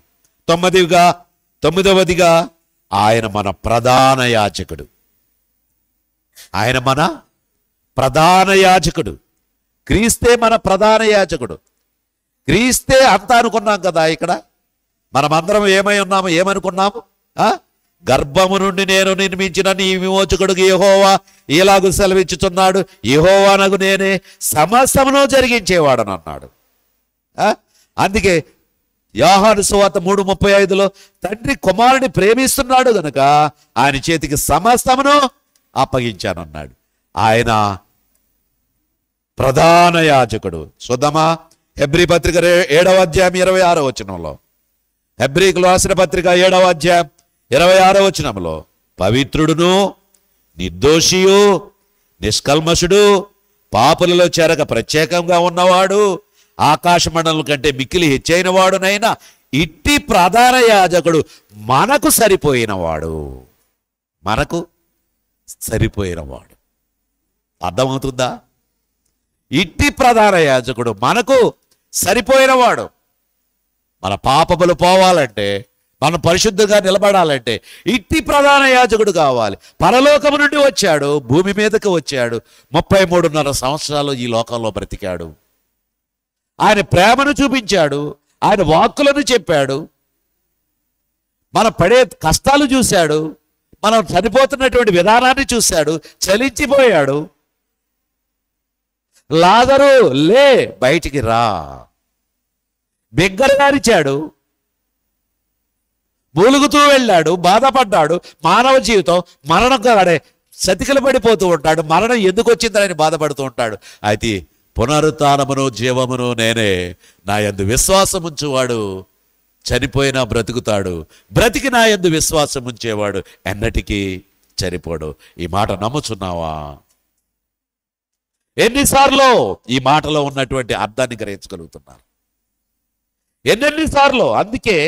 9వదిగా ఆయన మన ప్రధాన యాజకుడు. ఆయన మన ప్రధాన యాజకుడు. క్రీస్తే మన ప్రధాన యాజకుడు. క్రీస్తే అంతా అనుకున్నాం కదా. ఇక్కడ మనమందరం ఏమై ఉన్నాము, ఏమనుకున్నాము? గర్భము నుండి నేను నిర్మించిన నీ విమోచకుడు యెహోవా ఇలాగు సెలవిచ్చుచున్నాడు, యెహోవానగు నేనే సమస్తమును జరిగించేవాడని అన్నాడు. అందుకే యోహాను సువార్త 3:35లో తండ్రి కుమారుని ప్రేమిస్తున్నాడు గనుక ఆయన చేతికి సమస్తమును అప్పగించానన్నాడు. ఆయన ప్రధాన యాజకుడు. చూద్దామా? హెబ్రీ పత్రిక 7వ అధ్యాయం 26వ వచనంలో, హెబ్రీకు రాసిన పత్రిక 7వ అధ్యాయం 26వ వచనంలో, పవిత్రుడును నిర్దోషియు నిష్కల్మషుడు పాపులలో చేరక ప్రత్యేకంగా ఉన్నవాడు ఆకాశ మండలం కంటే మిక్కిలి హెచ్చైన వాడునైనా ఇట్టి ప్రధాన యాజకుడు మనకు సరిపోయినవాడు. మనకు సరిపోయినవాడు. అర్థమవుతుందా? ఇట్టి ప్రధాన యాజకుడు మనకు సరిపోయినవాడు. మన పాపములు పోవాలంటే, మనం పరిశుద్ధంగా నిలబడాలంటే ఇట్టి ప్రధాన యాజకుడు కావాలి. పరలోకము నుండి వచ్చాడు, భూమి మీదకి వచ్చాడు, 33.5 సంవత్సరాలు ఈ లోకంలో బ్రతికాడు. ఆయన ప్రేమను చూపించాడు, ఆయన వాక్కులను చెప్పాడు, మన పడే కష్టాలు చూశాడు, మనం చనిపోతున్నటువంటి విధానాన్ని చూశాడు, చలించిపోయాడు. లాజరు లే, బయటికి రా, బిగ్గరగా అరిచాడు, మూలుగుతూ వెళ్ళాడు, బాధపడ్డాడు. మానవ జీవితం మరణం కాడే సతికిల పడిపోతూ ఉంటాడు. మరణం ఎందుకు వచ్చిందని బాధపడుతూ ఉంటాడు. అయితే పునరుత్థానమును జీవమును నేనే, నా యందు విశ్వాసం ఉంచువాడు చనిపోయినా బ్రతుకుతాడు, బ్రతికి నా యందు విశ్వాసం ఉంచేవాడు ఎన్నటికీ చనిపోడు. ఈ మాట నమ్ముచున్నావా? ఎన్నిసార్లు ఈ మాటలో ఉన్నటువంటి అర్థాన్ని గ్రహించగలుగుతున్నారు? ఎన్నెన్నిసార్లు. అందుకే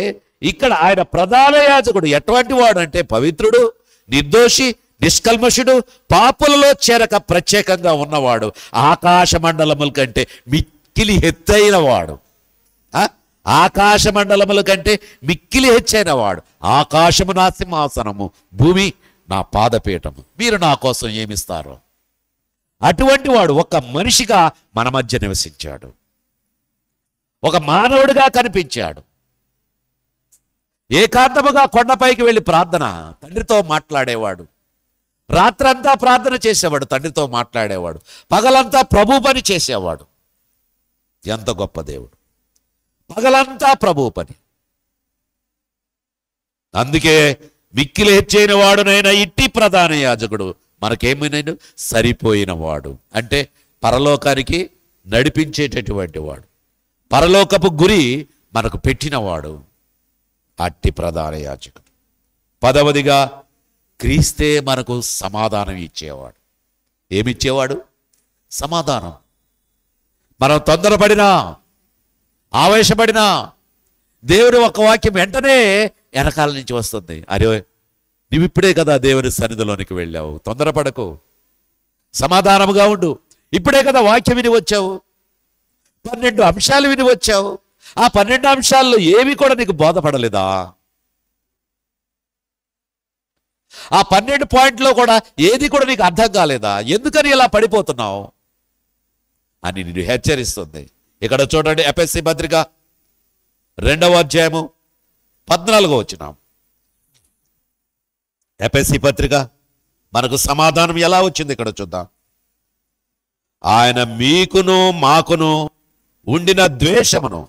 ఇక్కడ ఆయన ప్రధాన యాజకుడు ఎటువంటి వాడు అంటే పవిత్రుడు, నిర్దోషి, నిష్కల్మషుడు, పాపులలో చేరక ప్రత్యేకంగా ఉన్నవాడు, ఆకాశ మండలముల కంటే మిక్కిలి ఎత్తైన వాడు. ఆకాశ మండలముల కంటే మిక్కిలి హెచ్చైన వాడు. ఆకాశము నా సింహాసనము, భూమి నా పాదపీఠము. మీరు నా కోసం ఏమిస్తారు? అటువంటి వాడు ఒక మనిషిగా మన మధ్య నివసించాడు, ఒక మానవుడిగా కనిపించాడు. ఏకాంతముగా కొండపైకి వెళ్ళి ప్రార్థన, తండ్రితో మాట్లాడేవాడు. రాత్రంతా ప్రార్థన చేసేవాడు, తండ్రితో మాట్లాడేవాడు. పగలంతా ప్రభు పని చేసేవాడు. ఎంత గొప్ప దేవుడు! పగలంతా ప్రభు పని. అందుకే మిక్కిలి హెచ్చైన వాడునైనా ఇట్టి ప్రధాన యాజకుడు మనకేమైనా సరిపోయిన వాడు. అంటే పరలోకానికి నడిపించేటటువంటి వాడు, పరలోకపు గురి మనకు పెట్టినవాడు, అట్టి ప్రధాన యాజకుడు. 10వదిగా క్రీస్తే మనకు సమాధానం ఇచ్చేవాడు. ఏమిచ్చేవాడు? సమాధానం. మనం తొందరపడినా, ఆవేశపడినా, దేవుని ఒక వాక్యం వెంటనే వెనకాల నుంచి వస్తుంది. అరే, నువ్వు ఇప్పుడే కదా దేవుని సన్నిధిలోనికి వెళ్ళావు, తొందరపడకు, సమాధానముగా ఉండు. ఇప్పుడే కదా వాక్యం విని వచ్చావు, 12 అంశాలు విని వచ్చావు. ఆ 12 అంశాల్లో ఏవి కూడా నీకు బోధపడలేదా? ఆ 12 పాయింట్లో కూడా ఏది కూడా నీకు అర్థం కాలేదా? ఎందుకని ఇలా పడిపోతున్నావు అని నిన్ను హెచ్చరిస్తుంది. ఇక్కడ చూడండి, ఎఫెసీ పత్రిక 2వ అధ్యాయము 14వ వచనం. ఎఫెసీ పత్రిక మనకు సమాధానం ఎలా వచ్చింది ఇక్కడ చూద్దాం. ఆయన మీకును మాకును ఉండిన ద్వేషమును,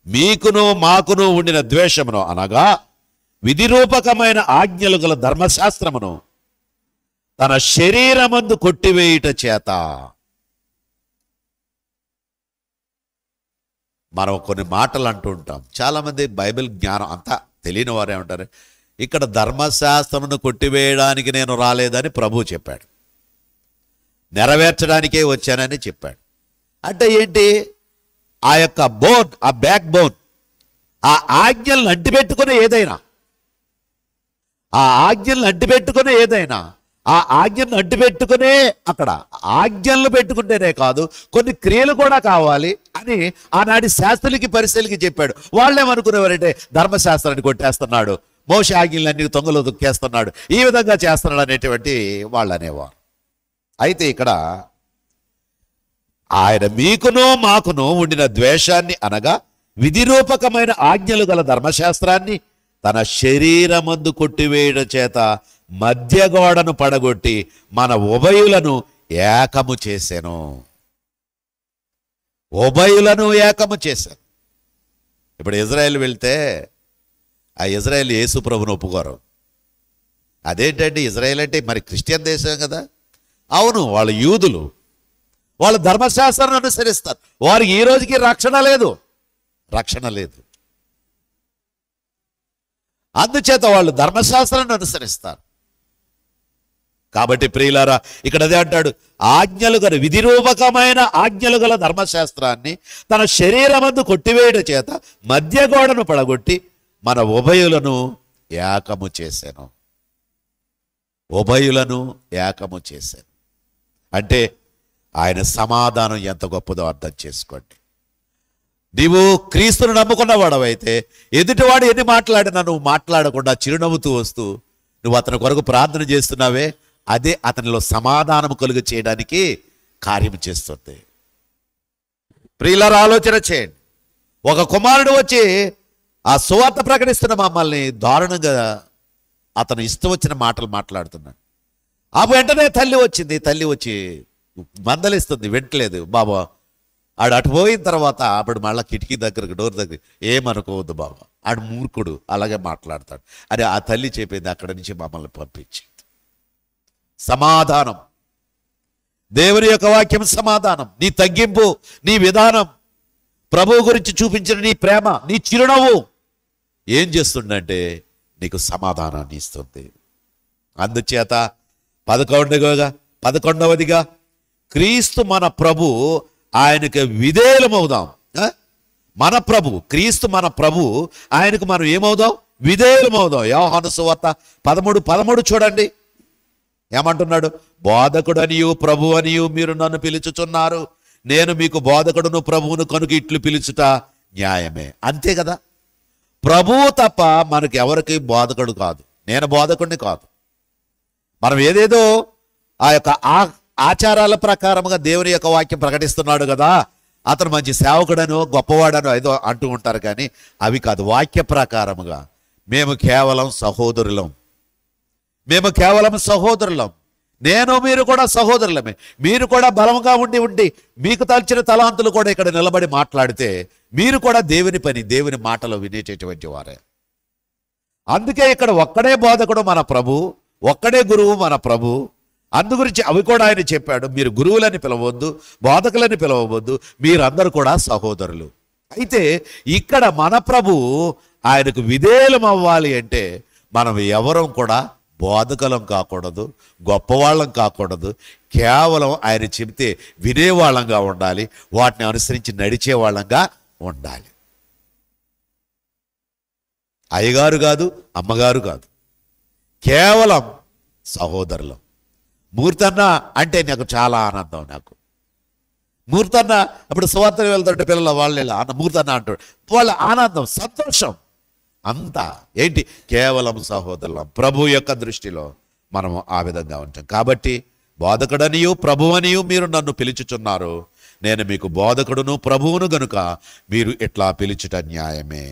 మీకును మాకును ఉండిన ద్వేషమును అనగా విధిరూపకమైన ఆజ్ఞలు గల ధర్మశాస్త్రమును తన శరీరమందు కొట్టివేయుట చేత. మనం కొన్ని మాటలు అంటూ ఉంటాం. చాలామంది బైబిల్ జ్ఞానం అంతా తెలియని వారు ఏమంటారు, ఇక్కడ ధర్మశాస్త్రమును కొట్టివేయడానికి నేను రాలేదని ప్రభువు చెప్పాడు, నెరవేర్చడానికే వచ్చానని చెప్పాడు. అంటే ఏంటి? ఆ యొక్క బోన్, ఆ బ్యాక్ బోన్, ఆ ఆజ్ఞలను అంటిపెట్టుకునే ఏదైనా, ఆ ఆజ్ఞలను అంటిపెట్టుకునే ఏదైనా, ఆ ఆజ్ఞలను అడ్డుపెట్టుకునే అక్కడ ఆజ్ఞలను పెట్టుకుంటేనే కాదు, కొన్ని క్రియలు కూడా కావాలి అని ఆనాటి శాస్త్రులకి పరిశీలికి చెప్పాడు. వాళ్ళేమనుకునేవారంటే ధర్మశాస్త్రాన్ని కొట్టేస్తున్నాడు, మోషే ఆజ్ఞలన్నీ తొంగలో దుక్కేస్తున్నాడు, ఈ విధంగా చేస్తున్నాడు అనేటువంటి వాళ్ళు అనేవారు. అయితే ఇక్కడ ఆయన మీకును మాకును ఉండిన ద్వేషాన్ని అనగా విధిరూపకమైన ఆజ్ఞలు గల ధర్మశాస్త్రాన్ని తన శరీరమందు కొట్టివేయడం చేత మధ్య గోడను పడగొట్టి మన ఉభయులను ఏకము చేశాను. ఉభయులను ఏకము చేశాను. ఇప్పుడు ఇజ్రాయెల్ వెళ్తే ఆ ఇజ్రాయెల్ యేసు ప్రభుని ఒప్పుకోరు. అదేంటంటే ఇజ్రాయెల్ అంటే మరి క్రిస్టియన్ దేశం కదా. అవును, వాళ్ళు యూదులు, వాళ్ళు ధర్మశాస్త్రాన్ని అనుసరిస్తారు. వారికి ఈ రోజుకి రక్షణ లేదు, రక్షణ లేదు. అందుచేత వాళ్ళు ధర్మశాస్త్రాన్ని అనుసరిస్తారు. కాబట్టి ప్రియులారా, ఇక్కడ అదే అంటాడు, ఆజ్ఞలు గల విధిరూపకమైన ఆజ్ఞలు గల ధర్మశాస్త్రాన్ని తన శరీరమందు కొట్టివేయడం చేత మధ్య గోడను పడగొట్టి మన ఉభయులను ఏకము చేశాను. ఉభయులను ఏకము చేశాను అంటే ఆయన సమాధానం ఎంత గొప్పదో అర్థం చేసుకోండి. నీవు క్రీస్తును నమ్ముకున్న వాడవైతే ఎదుటివాడు ఎన్ని మాట్లాడినా నువ్వు మాట్లాడకుండా చిరునవ్వుతూ వస్తూ నువ్వు అతని కొరకు ప్రార్థన చేస్తున్నావే, అదే అతనిలో సమాధానం కలుగ చేయడానికి కార్యం చేస్తుంది. ప్రియులారా, ఆలోచన చేయండి. ఒక కుమారుడు వచ్చి ఆ సువార్త ప్రకటిస్తున్న మమ్మల్ని దారుణంగా అతను ఇష్టం వచ్చిన మాటలు మాట్లాడుతున్నాడు. ఆ వెంటనే తల్లి వచ్చింది, తల్లి వచ్చి మందలిస్తుంది, వింటలేదు. బాబా ఆడు అటు పోయిన తర్వాత అప్పుడు మళ్ళీ కిటికీ దగ్గరకు, డోర్ దగ్గర, ఏమనుకోవద్దు బాబా, ఆడు మూర్ఖుడు, అలాగే మాట్లాడతాడు అని ఆ తల్లి చెప్పింది. అక్కడి నుంచి మమ్మల్ని పంపించింది. సమాధానం, దేవుని యొక్క వాక్యం సమాధానం. నీ తగ్గింపు, నీ విధానం, ప్రభువు గురించి చూపించిన నీ ప్రేమ, నీ చిరునవ్వు ఏం చేస్తుందంటే నీకు సమాధానాన్ని ఇస్తుంది. అందుచేత 11వదిగా క్రీస్తు మన ప్రభు, ఆయనకు విధేయులమవుదాం. మన ప్రభు క్రీస్తు, మన ప్రభు, ఆయనకు మనం ఏమవుదాం? విధేయులమవుదాం. యోహాను సువార్త 13:13 చూడండి, ఏమంటున్నాడు? బోధకుడు అనియు ప్రభు అనియు మీరు నన్ను పిలుచుచున్నారు, నేను మీకు బోధకుడును ప్రభువును కనుక ఇట్లు పిలుచుట న్యాయమే. అంతే కదా. ప్రభువు తప్ప మనకి ఎవరికి బోధకుడు కాదు. నేను బోధకుడిని కాదు. మనం ఏదేదో ఆ యొక్క ఆచారాల ప్రకారముగా దేవుని యొక్క వాక్యం ప్రకటిస్తున్నాడు కదా, అతను మంచి సేవకుడనో గొప్పవాడనో ఏదో అంటూ ఉంటారు, కానీ అవి కాదు. వాక్య ప్రకారముగా మేము కేవలం సహోదరులం. మేము కేవలం సహోదరులం. నేను మీరు కూడా సహోదరులమే. మీరు కూడా బలంగా ఉండి మీకు తలిచిన తలాంతులు కూడా ఇక్కడ నిలబడి మాట్లాడితే మీరు కూడా దేవుని పని, దేవుని మాటలు వినేటటువంటి వారే. అందుకే ఇక్కడ ఒక్కడే బోధకుడు మన ప్రభు, ఒక్కడే గురువు మన ప్రభు. అందుగురించి అవి కూడా ఆయన చెప్పాడు, మీరు గురువులని పిలవద్దు, బోధకులని పిలవవద్దు, మీరందరూ కూడా సహోదరులు. అయితే ఇక్కడ మన ప్రభు ఆయనకు విధేయులం అవ్వాలి అంటే మనం ఎవరం కూడా బోధకులం కాకూడదు, గొప్పవాళ్ళం కాకూడదు. కేవలం ఆయన చెబితే వినేవాళ్ళంగా ఉండాలి, వాటిని అనుసరించి నడిచేవాళ్ళంగా ఉండాలి. అయ్యగారు కాదు, అమ్మగారు కాదు, కేవలం సహోదరులం. మూర్తన్న అంటే నాకు చాలా ఆనందం. నాకు మూర్తన్న అప్పుడు సువార్తకు వెళ్తుంటే పిల్లల వాళ్ళు మూర్తన్న అంటాడు, వాళ్ళ ఆనందం, సంతోషం అంతా ఏంటి, కేవలం సహోదరులం. ప్రభు యొక్క దృష్టిలో మనము ఆ విధంగా ఉంటాం. కాబట్టి బోధకుడనియు ప్రభువనియు మీరు నన్ను పిలుచుచున్నారు, నేను మీకు బోధకుడును ప్రభువును గనుక మీరు ఇట్లా పిలుచుట న్యాయమే.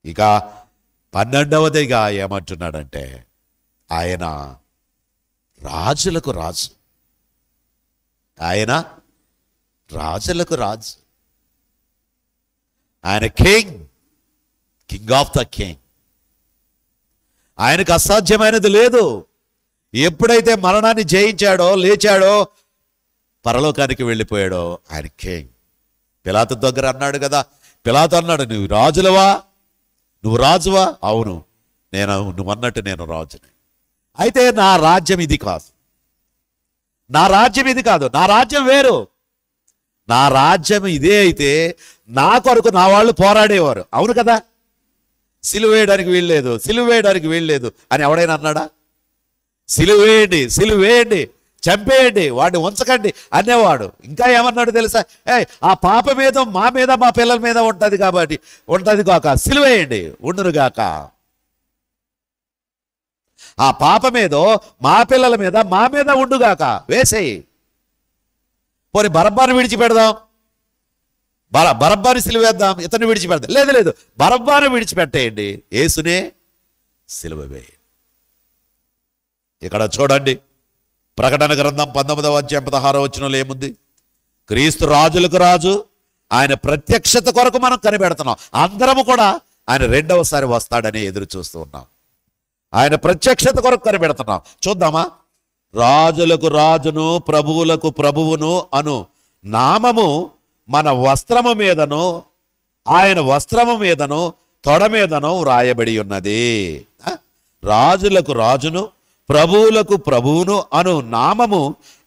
ఇక 12వదిగా ఏమంటున్నాడంటే, ఆయన రాజులకు రాజు, ఆయన రాజులకు రాజు, ఆయన కింగ్ ఆఫ్ ద కింగ్. ఆయనకు అసాధ్యమైనది లేదు. ఎప్పుడైతే మరణాన్ని జయించాడో, లేచాడో, పరలోకానికి వెళ్ళిపోయాడో ఆయన కింగ్. పిలాతు దగ్గర అన్నాడు కదా, పిలాతు అన్నాడు, నువ్వు రాజులవా, నువ్వు రాజువా? అవును, నువ్వు అన్నట్టు నేను రాజుని. అయితే నా రాజ్యం ఇది కాదు, నా రాజ్యం ఇది కాదు, నా రాజ్యం వేరు. నా రాజ్యం ఇదే అయితే నా కొరకు నా వాళ్ళు పోరాడేవారు. అవును కదా. సిలువ వేయడానికి వీల్లేదు, సిలువ వేయడానికి వీల్లేదు అని ఎవడైనా అన్నాడా? సిలువ వేయండి, సిలువ వేయండి, చంపేయండి, వాడిని ఉంచకండి అనేవాడు. ఇంకా ఏమన్నాడు తెలుసా? ఆ పాప మీద, మా మీద, మా పిల్లల మీద ఉంటుంది కాబట్టి ఉంటుంది కాక సిలువ వేయండి, ఉండునుగాక. ఆ పాప మీదో, మా పిల్లల మీద, మా మీద ఉండుగాక, వేసేయి. పోనీ బరబ్బాను విడిచిపెడదాం, బరబ్బాని సిలువ వేద్దాం, ఇతన్ని విడిచిపెడదాం. లేదు లేదు, బరబ్బాను విడిచిపెట్టేయండి, యేసునే సిలువ వేయండి. ఇక్కడ చూడండి, ప్రకటన గ్రంథం 19వ అధ్యాయం 16వ వచనంలో ఏముంది? క్రీస్తు రాజులకు రాజు, ఆయన ప్రత్యక్షత కొరకు మనం కనిపెడుతున్నాం. అందరము కూడా ఆయన రెండవసారి వస్తాడని ఎదురు చూస్తూ ఉన్నాం. ఆయన ప్రత్యక్షత కొరకు కనిపెడుతున్నాం. చూద్దామా? రాజులకు రాజును, ప్రభువులకు ప్రభువును అను నామము మన వస్త్రము మీదను, ఆయన వస్త్రము మీదను, తొడ మీదను వ్రాయబడి ఉన్నది. రాజులకు రాజును, ప్రభువులకు ప్రభువును అను నామము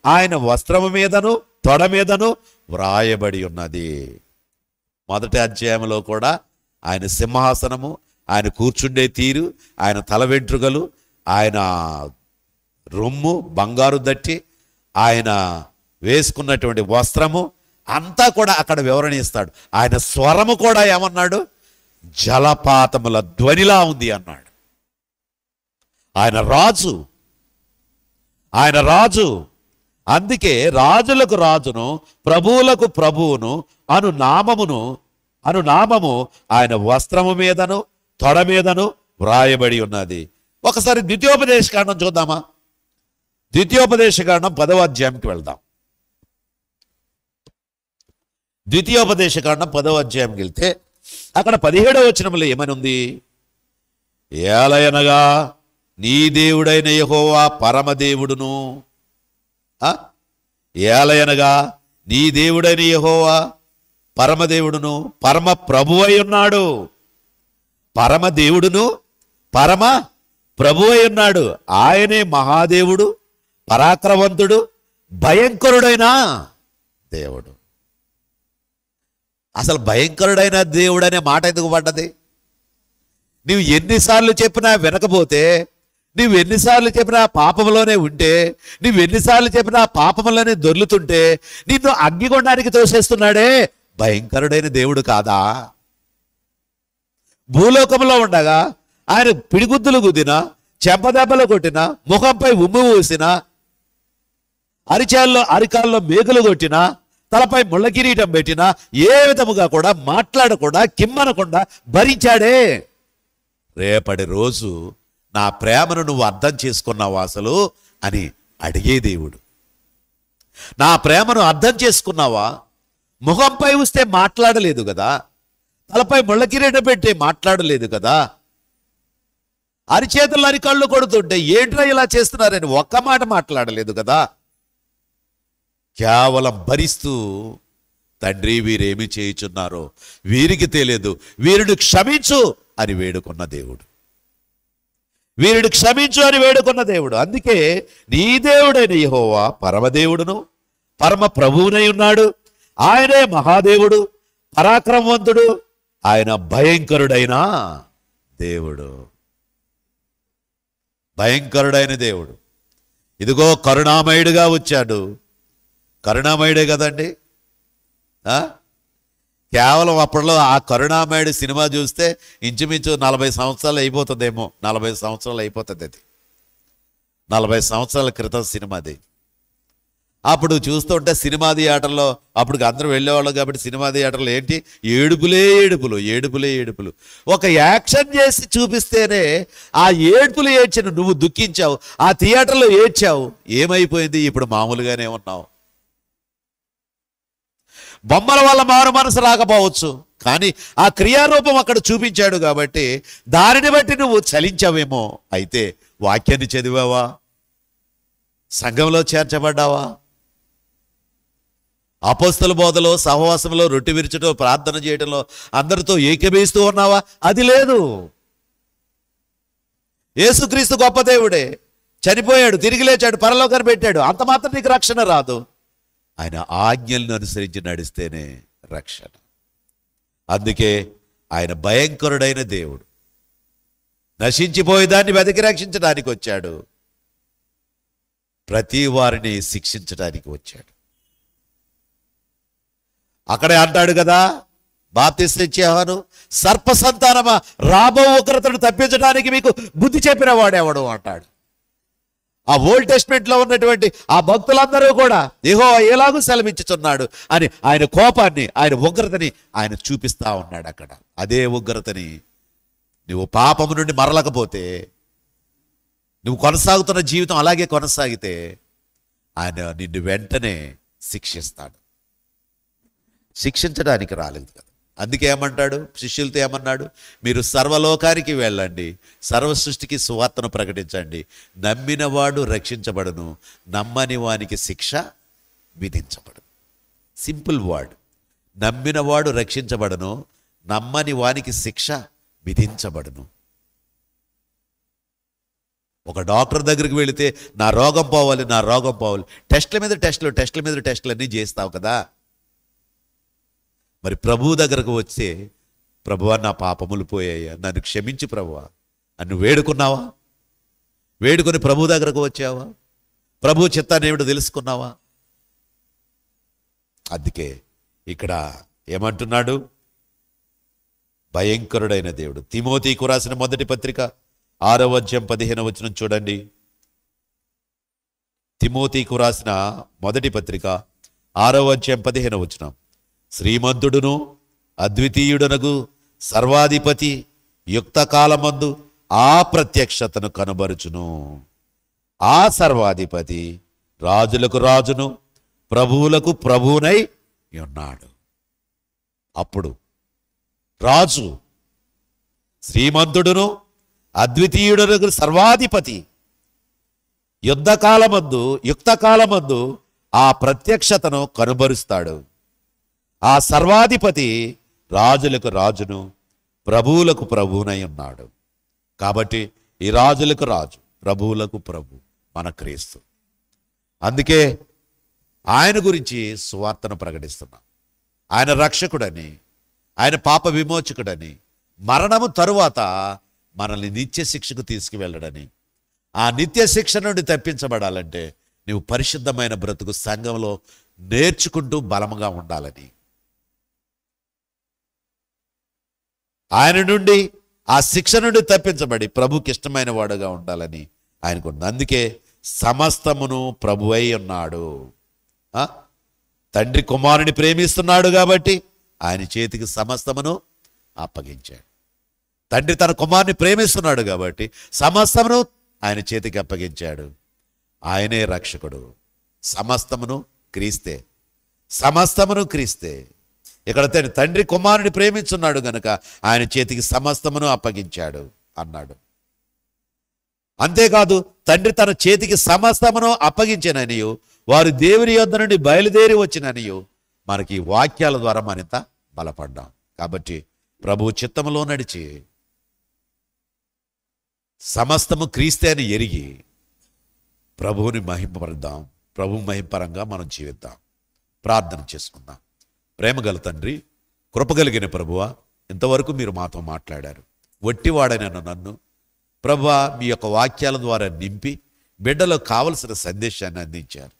ఆయన వస్త్రము మీదను, తొడ మీదను వ్రాయబడి ఉన్నది. మొదటి అధ్యాయంలో కూడా ఆయన సింహాసనము, ఆయన కూర్చుండే తీరు, ఆయన తల వెంట్రుకలు, ఆయన రొమ్ము, బంగారు దట్టి, ఆయన వేసుకున్నటువంటి వస్త్రము అంతా కూడా అక్కడ వివరణ ఇస్తాడు. ఆయన స్వరము కూడా ఏమన్నాడు? జలపాతముల ధ్వనిలా ఉంది అన్నాడు. ఆయన రాజు, ఆయన రాజు. అందుకే రాజులకు రాజును, ప్రభువులకు ప్రభువును అను నామము ఆయన వస్త్రము మీదను, తొడ మీదను వ్రాయబడి ఉన్నది. ఒకసారి ద్వితీయోపదేశకాండం చూద్దామా? ద్వితీయోపదేశకాండం 10వ అధ్యాయంకి వెళ్దాం. ద్వితీయోపదేశకాండం 10వ అధ్యాయంకి వెళ్తే అక్కడ 17వ వచనంలో ఏమని ఉంది? ఏలయనగా నీ దేవుడైన యెహోవా పరమదేవుడును, ఏలయనగా నీ దేవుడైన యెహోవా పరమదేవుడును, పరమ ప్రభువై ఉన్నాడు. పరమదేవుడును, పరమ ప్రభువై ఉన్నాడు. ఆయనే మహాదేవుడు, పరాక్రమవంతుడు, భయంకరుడైన దేవుడు. అసలు భయంకరుడైన దేవుడు అనే మాట ఎందుకు పడ్డది? నువ్వు ఎన్నిసార్లు చెప్పినా వినకపోతే, నువ్వు ఎన్నిసార్లు చెప్పినా పాపంలోనే ఉంటే, నువ్వు ఎన్నిసార్లు చెప్పినా పాపంలోనే దొర్లుతుంటే నిన్ను అగ్నిగుండానికి తోసేస్తున్నాడే భయంకరుడైన దేవుడు కాదా? భూలోకంలో ఉండగా ఆయన పిడిగుద్దులు గుద్దిన, చెంపదెబ్బలు కొట్టిన, ముఖంపై ఉమ్ము ఊసిన, అరికాల్లో మేకులు కొట్టిన, తలపై ముళ్ళ కిరీటం పెట్టిన, ఏ విధముగా కూడా మాట్లాడకుండా కిమ్మనకుండా భరించాడే. రేపటి రోజు నా ప్రేమను నువ్వు అర్థం చేసుకున్నావా అసలు అని అడిగే దేవుడు. నా ప్రేమను అర్థం చేసుకున్నావా? ముఖంపై వస్తే మాట్లాడలేదు కదా, తలపై ముళ్ళ కిరీటం పెట్టి మాట్లాడలేదు కదా, అరిచేతులు అరికాళ్ళు కొడుతుంటే ఏంట్రా ఇలా చేస్తున్నారని ఒక్క మాట మాట్లాడలేదు కదా. కేవలం భరిస్తూ, తండ్రి వీరేమి చేయుచున్నారో వీరికి తెలియదు, వీరిని క్షమించు అని వేడుకున్న దేవుడు. వీరిని క్షమించు అని వేడుకున్న దేవుడు. అందుకే నీ దేవుడైన యెహోవా పరమదేవుడును పరమ ప్రభువునై ఉన్నాడు. ఆయనే మహాదేవుడు, పరాక్రమవంతుడు, ఆయన భయంకరుడైన దేవుడు. భయంకరుడైన దేవుడు. ఇదిగో కరుణామయుడిగా వచ్చాడు. కరుణామయుడే కదండి. కేవలం అప్పట్లో ఆ కరుణామయుడి సినిమా చూస్తే ఇంచుమించు 40 సంవత్సరాలు అయిపోతుందేమో. 40 సంవత్సరాలు అయిపోతుంది. అది 40 సంవత్సరాల క్రితం సినిమాది. అప్పుడు చూస్తుంటే సినిమా థియేటర్లో, అప్పుడు అందరూ వెళ్ళేవాళ్ళు కాబట్టి సినిమా థియేటర్లో ఏంటి, ఏడుపులే ఏడుపులు, ఏడుపులే ఏడుపులు. ఒక యాక్షన్ చేసి చూపిస్తేనే ఆ ఏడుపులు ఏడ్చిన నువ్వు దుఃఖించావు, ఆ థియేటర్లో ఏడ్చావు. ఏమైపోయింది? ఇప్పుడు మామూలుగానే ఉన్నావు. బొమ్మల వల్ల మారు మనసు రాకపోవచ్చు, కానీ ఆ క్రియారూపం అక్కడ చూపించాడు కాబట్టి దానిని బట్టి నువ్వు చలించావేమో. అయితే వాక్యాన్ని చదివావా? సంఘంలో చేర్చబడ్డావా? అపోస్తల బోధలో, సహవాసంలో, రొట్టె విరుచటం, ప్రార్థన చేయడంలో అందరితో ఏకీభవిస్తూ ఉన్నావా? అది లేదు. యేసుక్రీస్తు గొప్ప దేవుడే, చనిపోయాడు, తిరిగి లేచాడు, పరలోకాన్ని పెట్టాడు. అంత మాత్రం నీకు రక్షణ రాదు. ఆయన ఆజ్ఞలను అనుసరించి నడిస్తేనే రక్షణ. అందుకే ఆయన భయంకరుడైన దేవుడు. నశించిపోయేదాన్ని వెతికి రక్షించడానికి వచ్చాడు. ప్రతి వారిని శిక్షించడానికి వచ్చాడు. అక్కడే అంటాడు కదా బాప్తిస్మం ఇచ్చే యోహాను, సర్ప సంతానమా, రాబో ఉగ్రతను తప్పించడానికి మీకు బుద్ధి చెప్పిన వాడేవాడు అంటాడు. ఆ ఓల్డ్ టెస్ట్మెంట్లో ఉన్నటువంటి ఆ భక్తులందరూ కూడా యెహోవా ఎలాగూ సెలవిచ్చుచున్నాడు అని ఆయన కోపాన్ని, ఆయన ఉగ్రతని ఆయన చూపిస్తా ఉన్నాడు అక్కడ. అదే ఉగ్రతని నువ్వు పాపము నుండి మరలకపోతే, నువ్వు కొనసాగుతున్న జీవితం అలాగే కొనసాగితే ఆయన నిన్ను వెంటనే శిక్షిస్తాడు. శిక్షించడానికి రాలేదు కదా. అందుకే ఏమంటాడు, శిష్యులతో ఏమన్నాడు, మీరు సర్వలోకానికి వెళ్ళండి, సర్వ సృష్టికి సువార్తను ప్రకటించండి, నమ్మినవాడు రక్షించబడును, నమ్మని వానికి శిక్ష విధించబడును. Simple word. నమ్మినవాడు రక్షించబడును, నమ్మని వానికి శిక్ష విధించబడును. ఒక డాక్టర్ దగ్గరికి వెళితే నా రోగం పోవాలి, నా రోగం పోవాలి, టెస్ట్ల మీద టెస్టులు, టెస్ట్ల మీద టెస్టులు అన్నీ చేస్తావు కదా. మరి ప్రభువు దగ్గరకు వచ్చే, ప్రభువా నా పాపములు పోయాయా, నన్ను క్షమించి ప్రభువా నన్ను వేడుకున్నావా? వేడుకొని ప్రభు దగ్గరకు వచ్చావా? ప్రభు చిత్తాన్ని ఏమిటో తెలుసుకున్నావా? అందుకే ఇక్కడ ఏమంటున్నాడు, భయంకరుడైన దేవుడు. తిమోతికు రాసిన మొదటి పత్రిక 6వ అధ్యాయం 15వ వచనం చూడండి. తిమోతికు రాసిన మొదటి పత్రిక 6వ అధ్యాయం 15వ వచనం. శ్రీమంతుడును అద్వితీయుడనగు సర్వాధిపతి యుక్త కాలమందు ఆ ప్రత్యక్షతను కనబరుచును. ఆ సర్వాధిపతి రాజులకు రాజును ప్రభువులకు ప్రభువునై ఉన్నాడు. అప్పుడు రాజు, శ్రీమంతుడును అద్వితీయుడనగు సర్వాధిపతి యుక్త కాలమందు ఆ ప్రత్యక్షతను కనుబరుస్తాడు. ఆ సర్వాధిపతి రాజులకు రాజును ప్రభువులకు ప్రభువునై ఉన్నాడు. కాబట్టి ఈ రాజులకు రాజు, ప్రభువులకు ప్రభు మన క్రీస్తు. అందుకే ఆయన గురించి సువార్తను ప్రకటిస్తున్నాం. ఆయన రక్షకుడని, ఆయన పాప విమోచకుడని, మరణము తరువాత మనల్ని నిత్య శిక్షకు తీసుకువెళ్ళడని. ఆ నిత్య శిక్ష నుండి తప్పించబడాలంటే నువ్వు పరిశుద్ధమైన బ్రతుకు సంఘంలో నేర్చుకుంటూ బలముగా ఉండాలని. ఆయన నుండి ఆ శిక్ష నుండి తప్పించబడి ప్రభుకి ఇష్టమైన వాడుగా ఉండాలని ఆయనకు. అందుకే సమస్తమును ప్రభువై ఉన్నాడు. తండ్రి కుమారుని ప్రేమిస్తున్నాడు కాబట్టి ఆయన చేతికి సమస్తమును అప్పగించాడు. తండ్రి తన కుమారుని ప్రేమిస్తున్నాడు కాబట్టి సమస్తమును ఆయన చేతికి అప్పగించాడు. ఆయనే రక్షకుడు. సమస్తమును క్రీస్తే, సమస్తమును క్రీస్తే. ఇక్కడ తండ్రి కుమారుని ప్రేమించున్నాడు గనుక ఆయన చేతికి సమస్తమును అప్పగించాడు అన్నాడు. అంతేకాదు, తండ్రి తన చేతికి సమస్తమును అప్పగించిననియు వారు దేవుని యొద్ద నుండి బయలుదేరి వచ్చిననియు మనకి ఈ వాక్యాల ద్వారా మరింత బలపడ్డాం. కాబట్టి ప్రభు చిత్తములో నడిచి సమస్తము క్రీస్తే అని ఎరిగి ప్రభువుని మహింపరుద్దాం. ప్రభు మహింపరంగా మనం జీవిద్దాం. ప్రార్థన చేసుకుందాం. ప్రేమగల తండ్రి, కృపగలిగిన ప్రభువా, ఇంతవరకు మీరు మాతో మాట్లాడారు. వట్టివాడైన నన్ను ప్రభువా మీ యొక్క వాక్యాల ద్వారా నింపి బిడ్డలకు కావలసిన సందేశాన్ని అందించారు.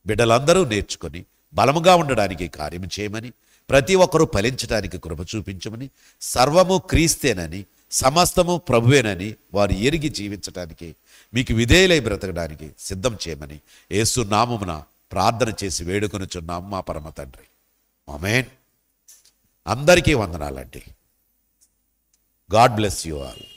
బిడ్డలందరూ నేర్చుకొని బలముగా ఉండడానికి కార్యం చేయమని, ప్రతి ఒక్కరూ ఫలించడానికి కృప చూపించమని, సర్వము క్రీస్తేనని, సమస్తము ప్రభువేనని వారు ఎరిగి జీవించడానికి, మీకు విధేయులై బ్రతకడానికి సిద్ధం చేయమని యేసు నామమున ప్రార్థన చేసి వేడుకొనుచున్నాము మా పరమ తండ్రి. ఆమేన్. అందరికీ వందనాలండి. God bless you all.